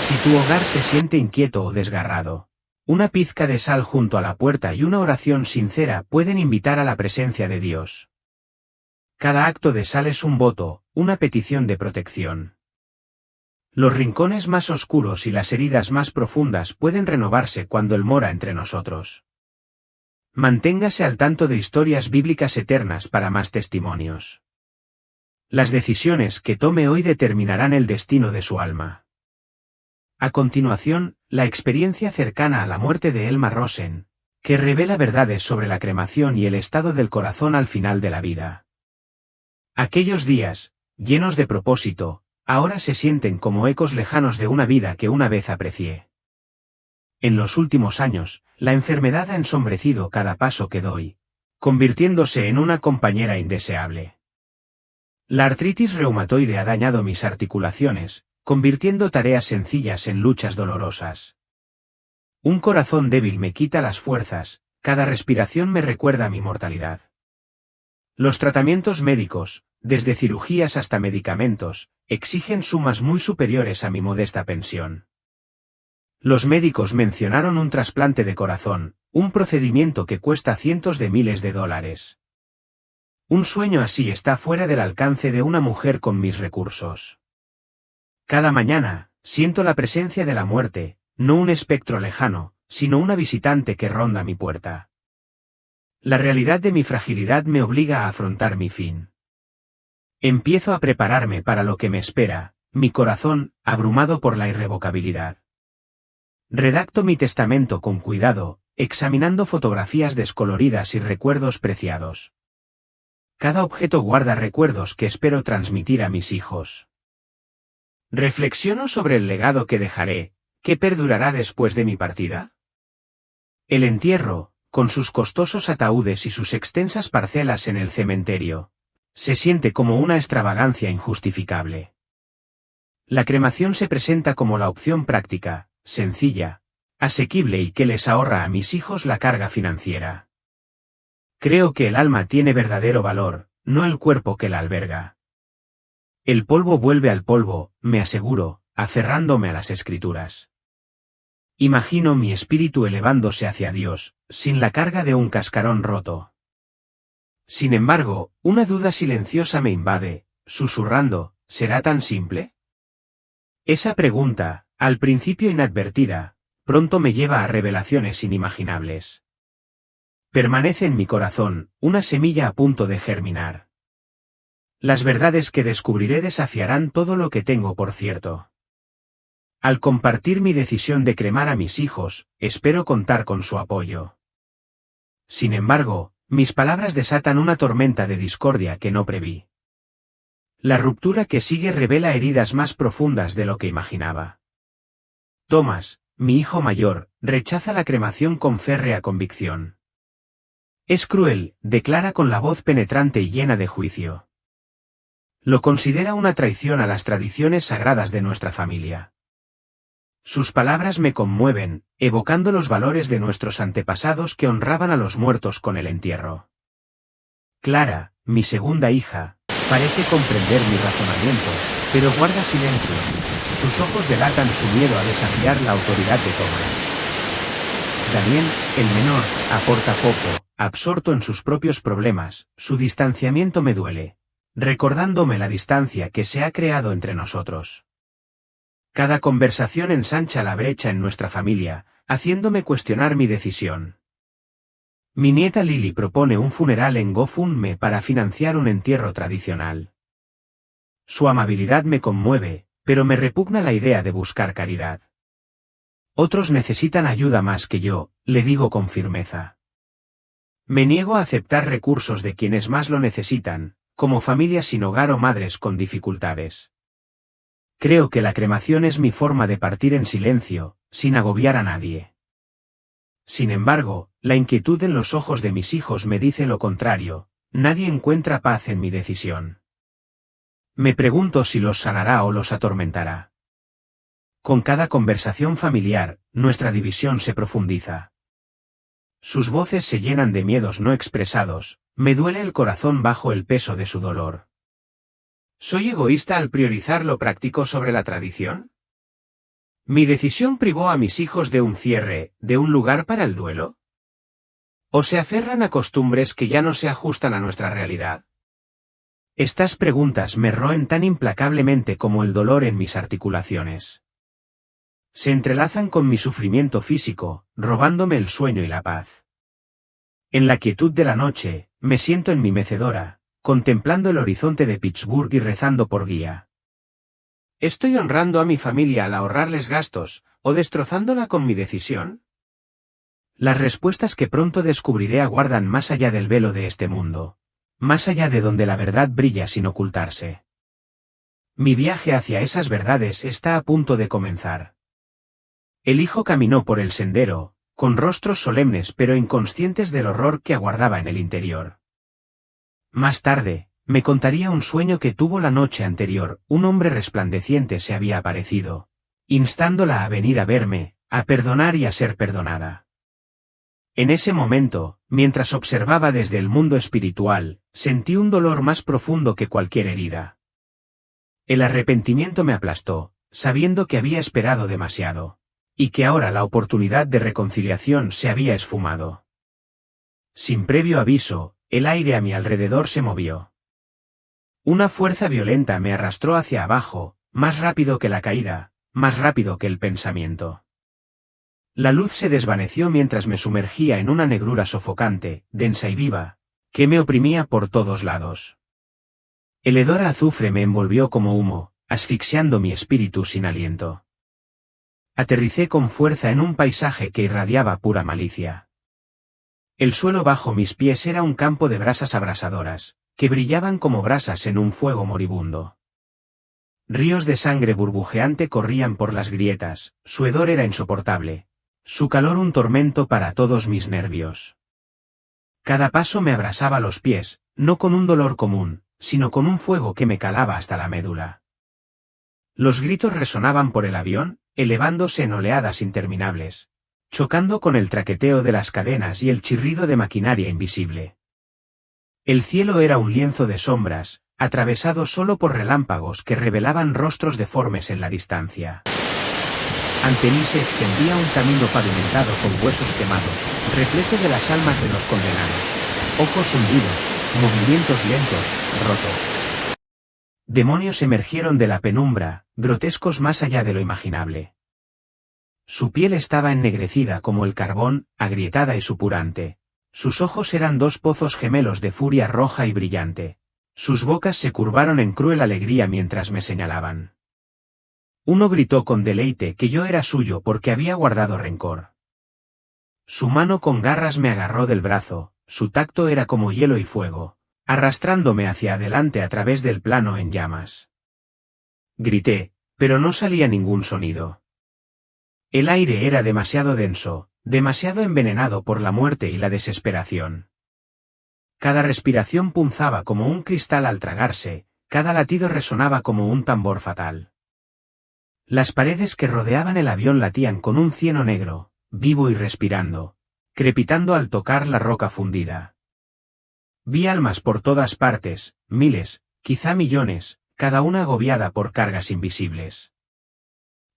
Si tu hogar se siente inquieto o desgarrado, una pizca de sal junto a la puerta y una oración sincera pueden invitar a la presencia de Dios. Cada acto de sal es un voto, una petición de protección. Los rincones más oscuros y las heridas más profundas pueden renovarse cuando Él mora entre nosotros. Manténgase al tanto de historias bíblicas eternas para más testimonios. Las decisiones que tome hoy determinarán el destino de su alma. A continuación, la experiencia cercana a la muerte de Elma Rosen, que revela verdades sobre la cremación y el estado del corazón al final de la vida. Aquellos días, llenos de propósito, ahora se sienten como ecos lejanos de una vida que una vez aprecié. En los últimos años, la enfermedad ha ensombrecido cada paso que doy, convirtiéndose en una compañera indeseable. La artritis reumatoide ha dañado mis articulaciones, convirtiendo tareas sencillas en luchas dolorosas. Un corazón débil me quita las fuerzas, cada respiración me recuerda mi mortalidad. Los tratamientos médicos, desde cirugías hasta medicamentos, exigen sumas muy superiores a mi modesta pensión. Los médicos mencionaron un trasplante de corazón, un procedimiento que cuesta cientos de miles de dólares. Un sueño así está fuera del alcance de una mujer con mis recursos. Cada mañana, siento la presencia de la muerte, no un espectro lejano, sino una visitante que ronda mi puerta. La realidad de mi fragilidad me obliga a afrontar mi fin. Empiezo a prepararme para lo que me espera, mi corazón, abrumado por la irrevocabilidad. Redacto mi testamento con cuidado, examinando fotografías descoloridas y recuerdos preciados. Cada objeto guarda recuerdos que espero transmitir a mis hijos. Reflexiono sobre el legado que dejaré, que perdurará después de mi partida. El entierro, con sus costosos ataúdes y sus extensas parcelas en el cementerio, se siente como una extravagancia injustificable. La cremación se presenta como la opción práctica, sencilla, asequible y que les ahorra a mis hijos la carga financiera. Creo que el alma tiene verdadero valor, no el cuerpo que la alberga. El polvo vuelve al polvo, me aseguro, aferrándome a las escrituras. Imagino mi espíritu elevándose hacia Dios, sin la carga de un cascarón roto. Sin embargo, una duda silenciosa me invade, susurrando, ¿será tan simple? Esa pregunta, al principio inadvertida, pronto me lleva a revelaciones inimaginables. Permanece en mi corazón, una semilla a punto de germinar. Las verdades que descubriré desafiarán todo lo que tengo por cierto. Al compartir mi decisión de cremar a mis hijos, espero contar con su apoyo. Sin embargo, mis palabras desatan una tormenta de discordia que no preví. La ruptura que sigue revela heridas más profundas de lo que imaginaba. Thomas, mi hijo mayor, rechaza la cremación con férrea convicción. Es cruel, declara con la voz penetrante y llena de juicio. Lo considera una traición a las tradiciones sagradas de nuestra familia. Sus palabras me conmueven, evocando los valores de nuestros antepasados que honraban a los muertos con el entierro. Clara, mi segunda hija, parece comprender mi razonamiento, pero guarda silencio. Sus ojos delatan su miedo a desafiar la autoridad de Thomas. Daniel, el menor, aporta poco, absorto en sus propios problemas, su distanciamiento me duele, recordándome la distancia que se ha creado entre nosotros. Cada conversación ensancha la brecha en nuestra familia, haciéndome cuestionar mi decisión. Mi nieta Lily propone un funeral en GoFundMe para financiar un entierro tradicional. Su amabilidad me conmueve, pero me repugna la idea de buscar caridad. Otros necesitan ayuda más que yo, le digo con firmeza. Me niego a aceptar recursos de quienes más lo necesitan, como familias sin hogar o madres con dificultades. Creo que la cremación es mi forma de partir en silencio, sin agobiar a nadie. Sin embargo, la inquietud en los ojos de mis hijos me dice lo contrario, nadie encuentra paz en mi decisión. Me pregunto si los sanará o los atormentará. Con cada conversación familiar, nuestra división se profundiza. Sus voces se llenan de miedos no expresados, me duele el corazón bajo el peso de su dolor. ¿Soy egoísta al priorizar lo práctico sobre la tradición? ¿Mi decisión privó a mis hijos de un cierre, de un lugar para el duelo? ¿O se aferran a costumbres que ya no se ajustan a nuestra realidad? Estas preguntas me roen tan implacablemente como el dolor en mis articulaciones. Se entrelazan con mi sufrimiento físico, robándome el sueño y la paz. En la quietud de la noche, me siento en mi mecedora, contemplando el horizonte de Pittsburgh y rezando por guía. ¿Estoy honrando a mi familia al ahorrarles gastos, o destrozándola con mi decisión? Las respuestas que pronto descubriré aguardan más allá del velo de este mundo, más allá de donde la verdad brilla sin ocultarse. Mi viaje hacia esas verdades está a punto de comenzar. El hijo caminó por el sendero, con rostros solemnes pero inconscientes del horror que aguardaba en el interior. Más tarde, me contaría un sueño que tuvo la noche anterior, un hombre resplandeciente se había aparecido, instándola a venir a verme, a perdonar y a ser perdonada. En ese momento, mientras observaba desde el mundo espiritual, sentí un dolor más profundo que cualquier herida. El arrepentimiento me aplastó, sabiendo que había esperado demasiado, y que ahora la oportunidad de reconciliación se había esfumado. Sin previo aviso, el aire a mi alrededor se movió. Una fuerza violenta me arrastró hacia abajo, más rápido que la caída, más rápido que el pensamiento. La luz se desvaneció mientras me sumergía en una negrura sofocante, densa y viva, que me oprimía por todos lados. El hedor a azufre me envolvió como humo, asfixiando mi espíritu sin aliento. Aterricé con fuerza en un paisaje que irradiaba pura malicia. El suelo bajo mis pies era un campo de brasas abrasadoras, que brillaban como brasas en un fuego moribundo. Ríos de sangre burbujeante corrían por las grietas, su hedor era insoportable, su calor un tormento para todos mis nervios. Cada paso me abrasaba los pies, no con un dolor común, sino con un fuego que me calaba hasta la médula. Los gritos resonaban por el avión, elevándose en oleadas interminables, chocando con el traqueteo de las cadenas y el chirrido de maquinaria invisible. El cielo era un lienzo de sombras, atravesado solo por relámpagos que revelaban rostros deformes en la distancia. Ante mí se extendía un camino pavimentado con huesos quemados, repleto de las almas de los condenados, ojos hundidos, movimientos lentos, rotos. Demonios emergieron de la penumbra, grotescos más allá de lo imaginable. Su piel estaba ennegrecida como el carbón, agrietada y supurante. Sus ojos eran dos pozos gemelos de furia roja y brillante. Sus bocas se curvaron en cruel alegría mientras me señalaban. Uno gritó con deleite que yo era suyo porque había guardado rencor. Su mano con garras me agarró del brazo, su tacto era como hielo y fuego, arrastrándome hacia adelante a través del plano en llamas. Grité, pero no salía ningún sonido. El aire era demasiado denso, demasiado envenenado por la muerte y la desesperación. Cada respiración punzaba como un cristal al tragarse, cada latido resonaba como un tambor fatal. Las paredes que rodeaban el avión latían con un cieno negro, vivo y respirando, crepitando al tocar la roca fundida. Vi almas por todas partes, miles, quizá millones, cada una agobiada por cargas invisibles.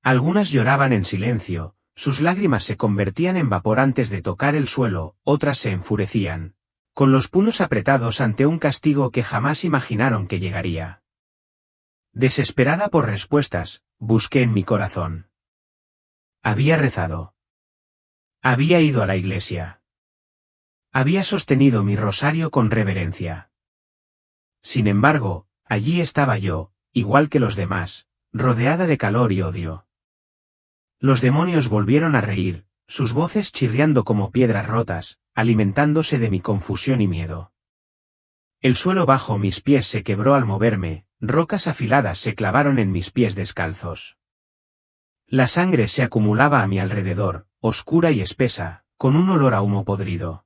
Algunas lloraban en silencio, sus lágrimas se convertían en vapor antes de tocar el suelo, otras se enfurecían, con los puños apretados ante un castigo que jamás imaginaron que llegaría. Desesperada por respuestas, busqué en mi corazón. Había rezado. Había ido a la iglesia. Había sostenido mi rosario con reverencia. Sin embargo, allí estaba yo, igual que los demás, rodeada de calor y odio. Los demonios volvieron a reír, sus voces chirriando como piedras rotas, alimentándose de mi confusión y miedo. El suelo bajo mis pies se quebró al moverme, rocas afiladas se clavaron en mis pies descalzos. La sangre se acumulaba a mi alrededor, oscura y espesa, con un olor a humo podrido.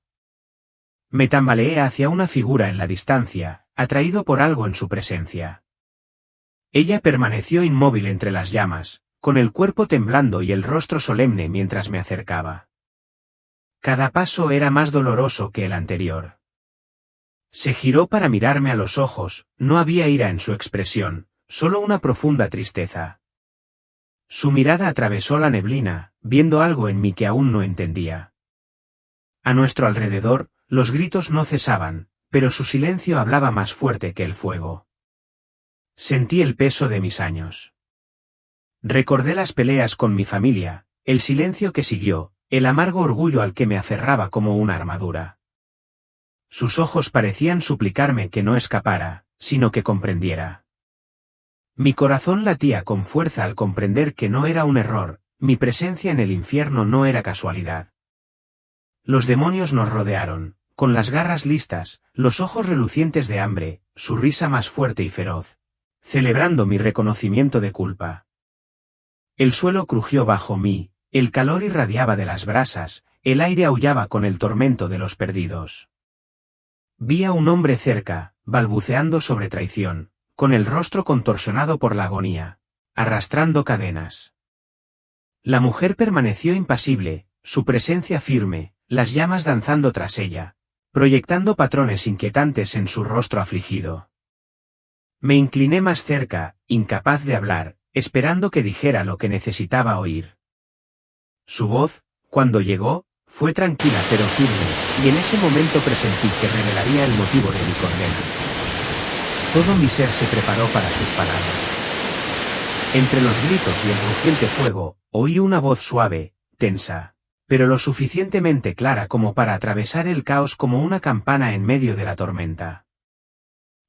Me tambaleé hacia una figura en la distancia, atraído por algo en su presencia. Ella permaneció inmóvil entre las llamas, con el cuerpo temblando y el rostro solemne mientras me acercaba. Cada paso era más doloroso que el anterior. Se giró para mirarme a los ojos, no había ira en su expresión, solo una profunda tristeza. Su mirada atravesó la neblina, viendo algo en mí que aún no entendía. A nuestro alrededor, los gritos no cesaban, pero su silencio hablaba más fuerte que el fuego. Sentí el peso de mis años. Recordé las peleas con mi familia, el silencio que siguió, el amargo orgullo al que me aferraba como una armadura. Sus ojos parecían suplicarme que no escapara, sino que comprendiera. Mi corazón latía con fuerza al comprender que no era un error, mi presencia en el infierno no era casualidad. Los demonios nos rodearon, con las garras listas, los ojos relucientes de hambre, su risa más fuerte y feroz, celebrando mi reconocimiento de culpa. El suelo crujió bajo mí, el calor irradiaba de las brasas, el aire aullaba con el tormento de los perdidos. Vi a un hombre cerca, balbuceando sobre traición, con el rostro contorsionado por la agonía, arrastrando cadenas. La mujer permaneció impasible, su presencia firme, las llamas danzando tras ella, proyectando patrones inquietantes en su rostro afligido. Me incliné más cerca, incapaz de hablar, esperando que dijera lo que necesitaba oír. Su voz, cuando llegó, fue tranquila pero firme, y en ese momento presentí que revelaría el motivo de mi condena. Todo mi ser se preparó para sus palabras. Entre los gritos y el rugiente fuego, oí una voz suave, tensa, pero lo suficientemente clara como para atravesar el caos como una campana en medio de la tormenta.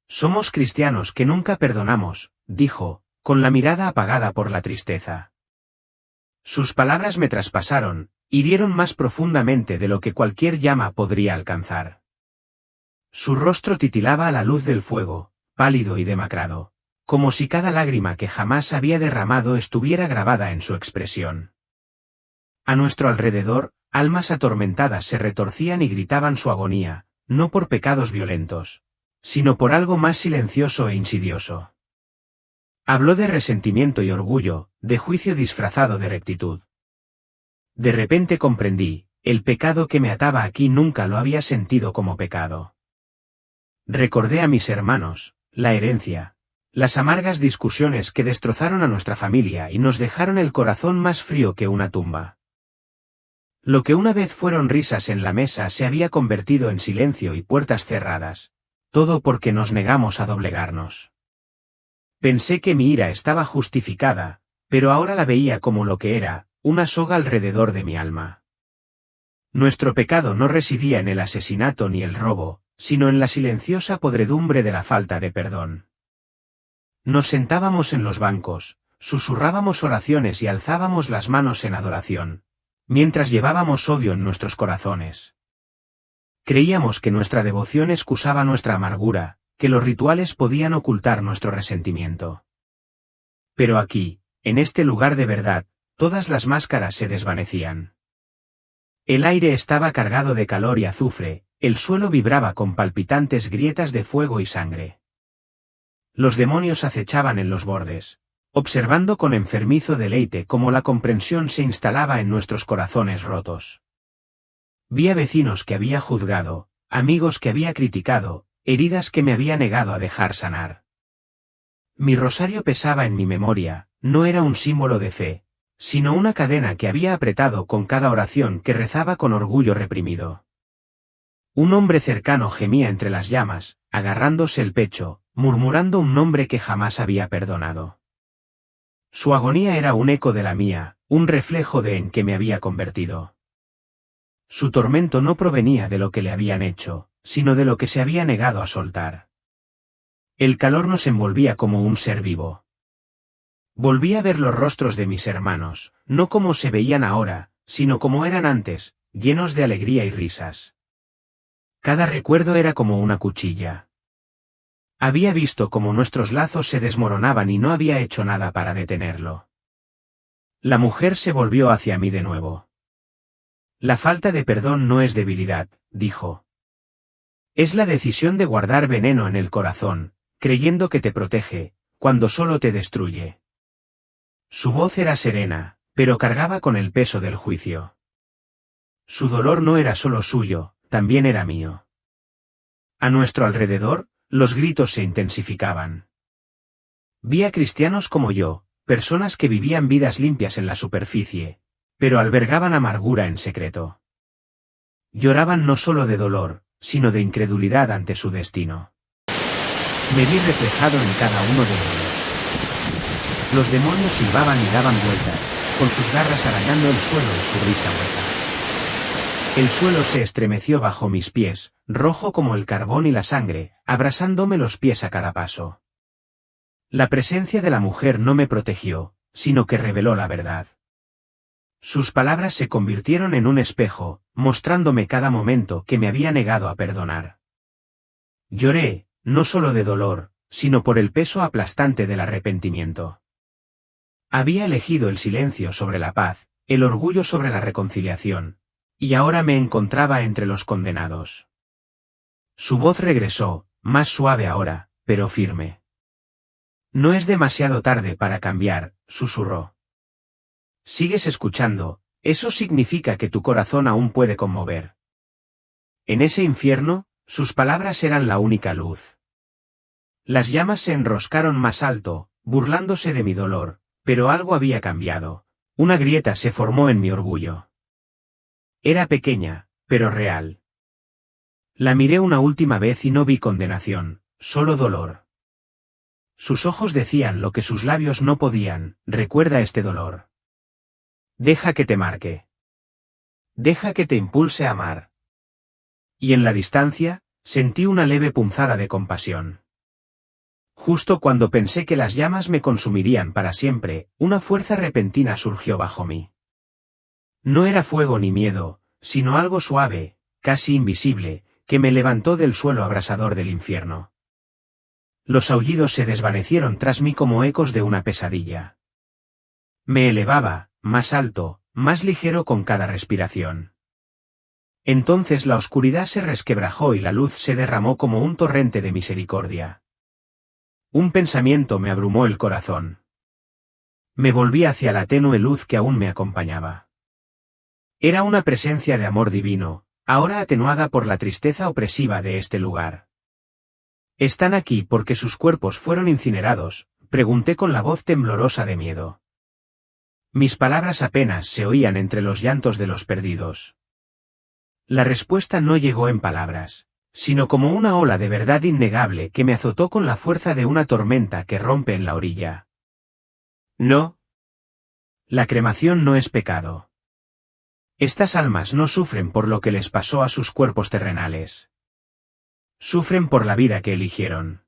Somos cristianos que nunca perdonamos, dijo, con la mirada apagada por la tristeza. Sus palabras me traspasaron, hirieron más profundamente de lo que cualquier llama podría alcanzar. Su rostro titilaba a la luz del fuego, pálido y demacrado, como si cada lágrima que jamás había derramado estuviera grabada en su expresión. A nuestro alrededor, almas atormentadas se retorcían y gritaban su agonía, no por pecados violentos, sino por algo más silencioso e insidioso. Habló de resentimiento y orgullo, de juicio disfrazado de rectitud. De repente comprendí, el pecado que me ataba aquí nunca lo había sentido como pecado. Recordé a mis hermanos, la herencia, las amargas discusiones que destrozaron a nuestra familia y nos dejaron el corazón más frío que una tumba. Lo que una vez fueron risas en la mesa se había convertido en silencio y puertas cerradas, todo porque nos negamos a doblegarnos. Pensé que mi ira estaba justificada, pero ahora la veía como lo que era, una soga alrededor de mi alma. Nuestro pecado no residía en el asesinato ni el robo, sino en la silenciosa podredumbre de la falta de perdón. Nos sentábamos en los bancos, susurrábamos oraciones y alzábamos las manos en adoración, mientras llevábamos odio en nuestros corazones. Creíamos que nuestra devoción excusaba nuestra amargura, que los rituales podían ocultar nuestro resentimiento. Pero aquí, en este lugar de verdad, todas las máscaras se desvanecían. El aire estaba cargado de calor y azufre, el suelo vibraba con palpitantes grietas de fuego y sangre. Los demonios acechaban en los bordes, observando con enfermizo deleite cómo la comprensión se instalaba en nuestros corazones rotos. Vi a vecinos que había juzgado, amigos que había criticado, heridas que me había negado a dejar sanar. Mi rosario pesaba en mi memoria, no era un símbolo de fe, sino una cadena que había apretado con cada oración que rezaba con orgullo reprimido. Un hombre cercano gemía entre las llamas, agarrándose el pecho, murmurando un nombre que jamás había perdonado. Su agonía era un eco de la mía, un reflejo de en que me había convertido. Su tormento no provenía de lo que le habían hecho, sino de lo que se había negado a soltar. El calor nos envolvía como un ser vivo. Volví a ver los rostros de mis hermanos, no como se veían ahora, sino como eran antes, llenos de alegría y risas. Cada recuerdo era como una cuchilla. Había visto cómo nuestros lazos se desmoronaban y no había hecho nada para detenerlo. La mujer se volvió hacia mí de nuevo. La falta de perdón no es debilidad, dijo. Es la decisión de guardar veneno en el corazón, creyendo que te protege, cuando solo te destruye. Su voz era serena, pero cargaba con el peso del juicio. Su dolor no era solo suyo, también era mío. A nuestro alrededor, los gritos se intensificaban. Vi a cristianos como yo, personas que vivían vidas limpias en la superficie, pero albergaban amargura en secreto. Lloraban no solo de dolor, sino de incredulidad ante su destino. Me vi reflejado en cada uno de ellos. Los demonios silbaban y daban vueltas, con sus garras arañando el suelo y su risa hueca. El suelo se estremeció bajo mis pies, rojo como el carbón y la sangre, abrasándome los pies a cada paso. La presencia de la mujer no me protegió, sino que reveló la verdad. Sus palabras se convirtieron en un espejo, mostrándome cada momento que me había negado a perdonar. Lloré, no solo de dolor, sino por el peso aplastante del arrepentimiento. Había elegido el silencio sobre la paz, el orgullo sobre la reconciliación, y ahora me encontraba entre los condenados. Su voz regresó, más suave ahora, pero firme. No es demasiado tarde para cambiar, susurró. Sigues escuchando, eso significa que tu corazón aún puede conmover. En ese infierno, sus palabras eran la única luz. Las llamas se enroscaron más alto, burlándose de mi dolor, pero algo había cambiado. Una grieta se formó en mi orgullo. Era pequeña, pero real. La miré una última vez y no vi condenación, solo dolor. Sus ojos decían lo que sus labios no podían: recuerda este dolor. Deja que te marque. Deja que te impulse a amar. Y en la distancia, sentí una leve punzada de compasión. Justo cuando pensé que las llamas me consumirían para siempre, una fuerza repentina surgió bajo mí. No era fuego ni miedo, sino algo suave, casi invisible, que me levantó del suelo abrasador del infierno. Los aullidos se desvanecieron tras mí como ecos de una pesadilla. Me elevaba, más alto, más ligero con cada respiración. Entonces la oscuridad se resquebrajó y la luz se derramó como un torrente de misericordia. Un pensamiento me abrumó el corazón. Me volví hacia la tenue luz que aún me acompañaba. Era una presencia de amor divino, ahora atenuada por la tristeza opresiva de este lugar. ¿Están aquí porque sus cuerpos fueron incinerados?, pregunté con la voz temblorosa de miedo. Mis palabras apenas se oían entre los llantos de los perdidos. La respuesta no llegó en palabras, sino como una ola de verdad innegable que me azotó con la fuerza de una tormenta que rompe en la orilla. No. La cremación no es pecado. Estas almas no sufren por lo que les pasó a sus cuerpos terrenales. Sufren por la vida que eligieron.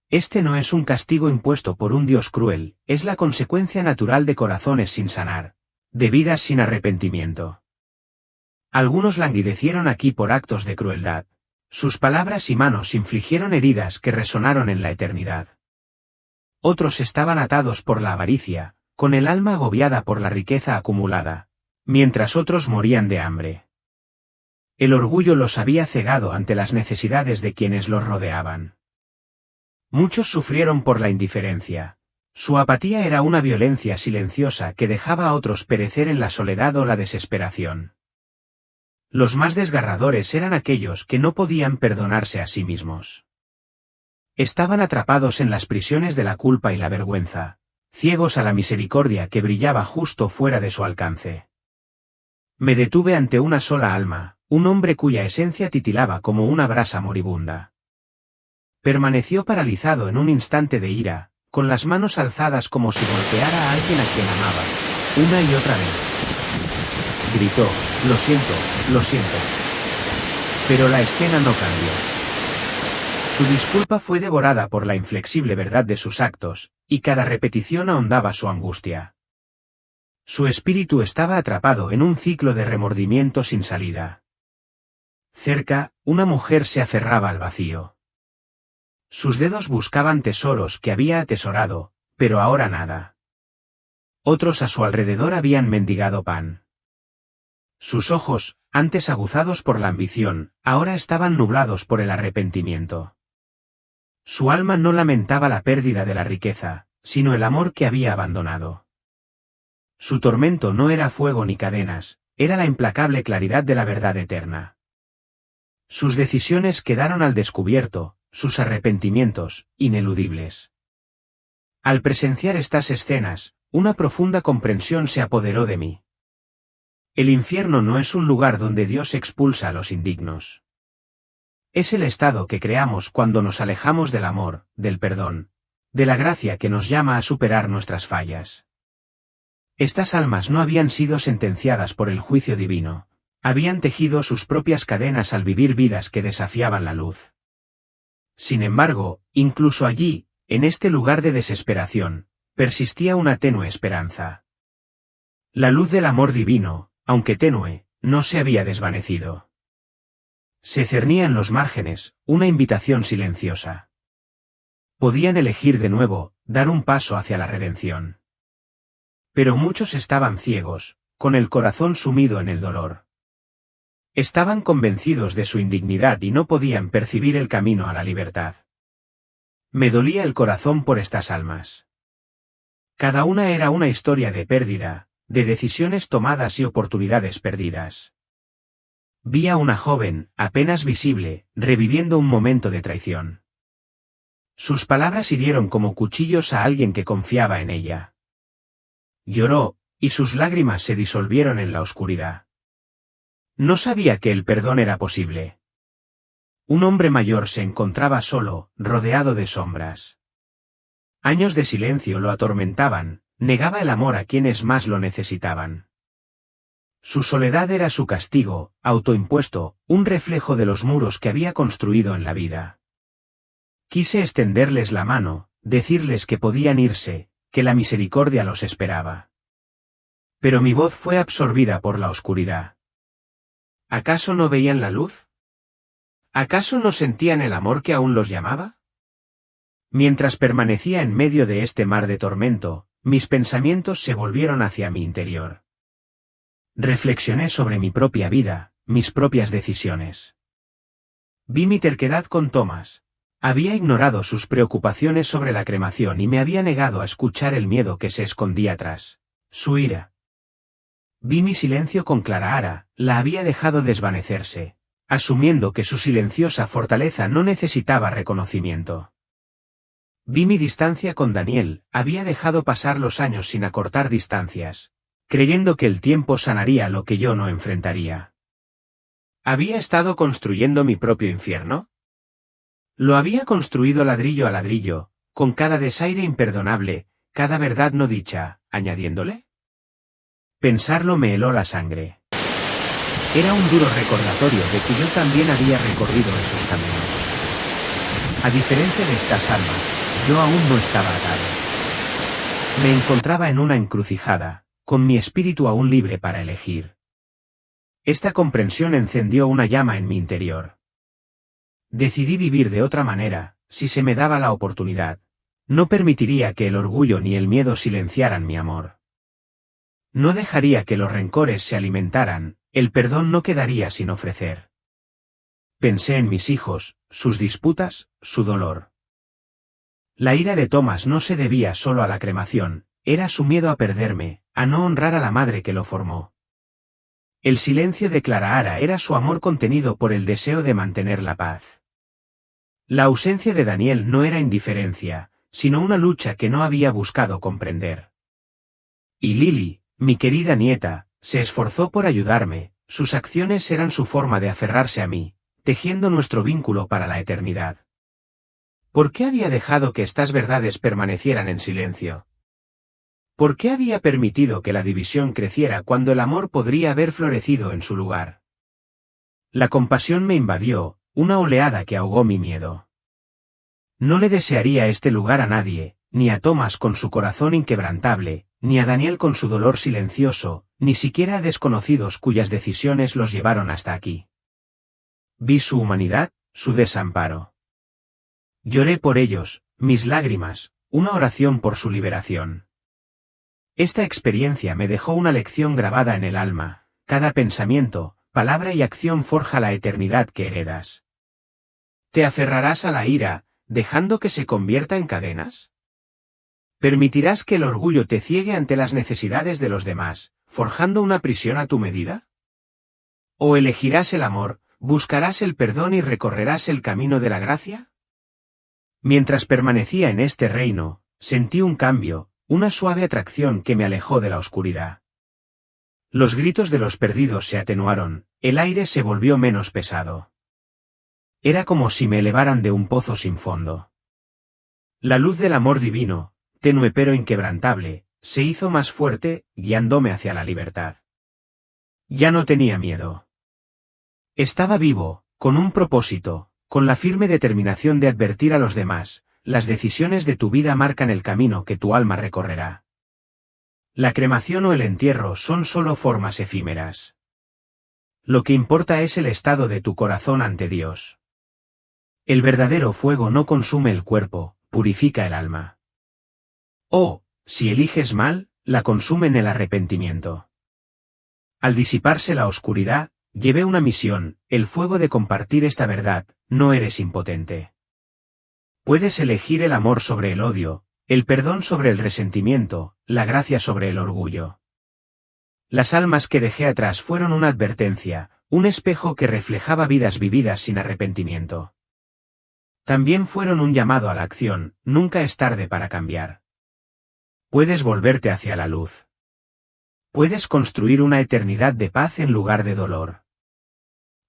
Este no es un castigo impuesto por un Dios cruel, es la consecuencia natural de corazones sin sanar, de vidas sin arrepentimiento. Algunos languidecieron aquí por actos de crueldad. Sus palabras y manos infligieron heridas que resonaron en la eternidad. Otros estaban atados por la avaricia, con el alma agobiada por la riqueza acumulada, mientras otros morían de hambre. El orgullo los había cegado ante las necesidades de quienes los rodeaban. Muchos sufrieron por la indiferencia. Su apatía era una violencia silenciosa que dejaba a otros perecer en la soledad o la desesperación. Los más desgarradores eran aquellos que no podían perdonarse a sí mismos. Estaban atrapados en las prisiones de la culpa y la vergüenza, ciegos a la misericordia que brillaba justo fuera de su alcance. Me detuve ante una sola alma, un hombre cuya esencia titilaba como una brasa moribunda. Permaneció paralizado en un instante de ira, con las manos alzadas como si golpeara a alguien a quien amaba, una y otra vez. Gritó: lo siento, lo siento. Pero la escena no cambió. Su disculpa fue devorada por la inflexible verdad de sus actos, y cada repetición ahondaba su angustia. Su espíritu estaba atrapado en un ciclo de remordimiento sin salida. Cerca, una mujer se aferraba al vacío. Sus dedos buscaban tesoros que había atesorado, pero ahora nada. Otros a su alrededor habían mendigado pan. Sus ojos, antes aguzados por la ambición, ahora estaban nublados por el arrepentimiento. Su alma no lamentaba la pérdida de la riqueza, sino el amor que había abandonado. Su tormento no era fuego ni cadenas, era la implacable claridad de la verdad eterna. Sus decisiones quedaron al descubierto, sus arrepentimientos, ineludibles. Al presenciar estas escenas, una profunda comprensión se apoderó de mí. El infierno no es un lugar donde Dios expulsa a los indignos. Es el estado que creamos cuando nos alejamos del amor, del perdón, de la gracia que nos llama a superar nuestras fallas. Estas almas no habían sido sentenciadas por el juicio divino, habían tejido sus propias cadenas al vivir vidas que desafiaban la luz. Sin embargo, incluso allí, en este lugar de desesperación, persistía una tenue esperanza. La luz del amor divino, aunque tenue, no se había desvanecido. Se cernía en los márgenes, una invitación silenciosa. Podían elegir de nuevo, dar un paso hacia la redención. Pero muchos estaban ciegos, con el corazón sumido en el dolor. Estaban convencidos de su indignidad y no podían percibir el camino a la libertad. Me dolía el corazón por estas almas. Cada una era una historia de pérdida, de decisiones tomadas y oportunidades perdidas. Vi a una joven, apenas visible, reviviendo un momento de traición. Sus palabras hirieron como cuchillos a alguien que confiaba en ella. Lloró, y sus lágrimas se disolvieron en la oscuridad. No sabía que el perdón era posible. Un hombre mayor se encontraba solo, rodeado de sombras. Años de silencio lo atormentaban, negaba el amor a quienes más lo necesitaban. Su soledad era su castigo, autoimpuesto, un reflejo de los muros que había construido en la vida. Quise extenderles la mano, decirles que podían irse, que la misericordia los esperaba. Pero mi voz fue absorbida por la oscuridad. ¿Acaso no veían la luz? ¿Acaso no sentían el amor que aún los llamaba? Mientras permanecía en medio de este mar de tormento, mis pensamientos se volvieron hacia mi interior. Reflexioné sobre mi propia vida, mis propias decisiones. Vi mi terquedad con Thomas. Había ignorado sus preocupaciones sobre la cremación y me había negado a escuchar el miedo que se escondía tras su ira. Vi mi silencio con Clara, la había dejado desvanecerse, asumiendo que su silenciosa fortaleza no necesitaba reconocimiento. Vi mi distancia con Daniel, había dejado pasar los años sin acortar distancias, creyendo que el tiempo sanaría lo que yo no enfrentaría. ¿Había estado construyendo mi propio infierno? Lo había construido ladrillo a ladrillo, con cada desaire imperdonable, cada verdad no dicha, añadiéndole. Pensarlo me heló la sangre. Era un duro recordatorio de que yo también había recorrido esos caminos. A diferencia de estas almas, yo aún no estaba atado. Me encontraba en una encrucijada, con mi espíritu aún libre para elegir. Esta comprensión encendió una llama en mi interior. Decidí vivir de otra manera, si se me daba la oportunidad. No permitiría que el orgullo ni el miedo silenciaran mi amor. No dejaría que los rencores se alimentaran, el perdón no quedaría sin ofrecer. Pensé en mis hijos, sus disputas, su dolor. La ira de Thomas no se debía solo a la cremación, era su miedo a perderme, a no honrar a la madre que lo formó. El silencio de Clara era su amor contenido por el deseo de mantener la paz. La ausencia de Daniel no era indiferencia, sino una lucha que no había buscado comprender. Y Lily, mi querida nieta, se esforzó por ayudarme, sus acciones eran su forma de aferrarse a mí, tejiendo nuestro vínculo para la eternidad. ¿Por qué había dejado que estas verdades permanecieran en silencio? ¿Por qué había permitido que la división creciera cuando el amor podría haber florecido en su lugar? La compasión me invadió, una oleada que ahogó mi miedo. No le desearía este lugar a nadie, ni a Thomas con su corazón inquebrantable, ni a Daniel con su dolor silencioso, ni siquiera a desconocidos cuyas decisiones los llevaron hasta aquí. Vi su humanidad, su desamparo. Lloré por ellos, mis lágrimas, una oración por su liberación. Esta experiencia me dejó una lección grabada en el alma: cada pensamiento, palabra y acción forja la eternidad que heredas. ¿Te aferrarás a la ira, dejando que se convierta en cadenas? ¿Permitirás que el orgullo te ciegue ante las necesidades de los demás, forjando una prisión a tu medida? ¿O elegirás el amor, buscarás el perdón y recorrerás el camino de la gracia? Mientras permanecía en este reino, sentí un cambio, una suave atracción que me alejó de la oscuridad. Los gritos de los perdidos se atenuaron, el aire se volvió menos pesado. Era como si me elevaran de un pozo sin fondo. La luz del amor divino, tenue pero inquebrantable, se hizo más fuerte, guiándome hacia la libertad. Ya no tenía miedo. Estaba vivo, con un propósito, con la firme determinación de advertir a los demás: las decisiones de tu vida marcan el camino que tu alma recorrerá. La cremación o el entierro son solo formas efímeras. Lo que importa es el estado de tu corazón ante Dios. El verdadero fuego no consume el cuerpo, purifica el alma. Oh, si eliges mal, la consume en el arrepentimiento. Al disiparse la oscuridad, llevé una misión: el fuego de compartir esta verdad: no eres impotente. Puedes elegir el amor sobre el odio, el perdón sobre el resentimiento, la gracia sobre el orgullo. Las almas que dejé atrás fueron una advertencia, un espejo que reflejaba vidas vividas sin arrepentimiento. También fueron un llamado a la acción: nunca es tarde para cambiar. Puedes volverte hacia la luz. Puedes construir una eternidad de paz en lugar de dolor.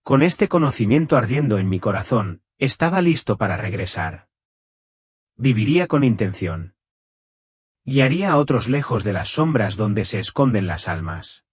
Con este conocimiento ardiendo en mi corazón, estaba listo para regresar. Viviría con intención. Guiaría a otros lejos de las sombras donde se esconden las almas.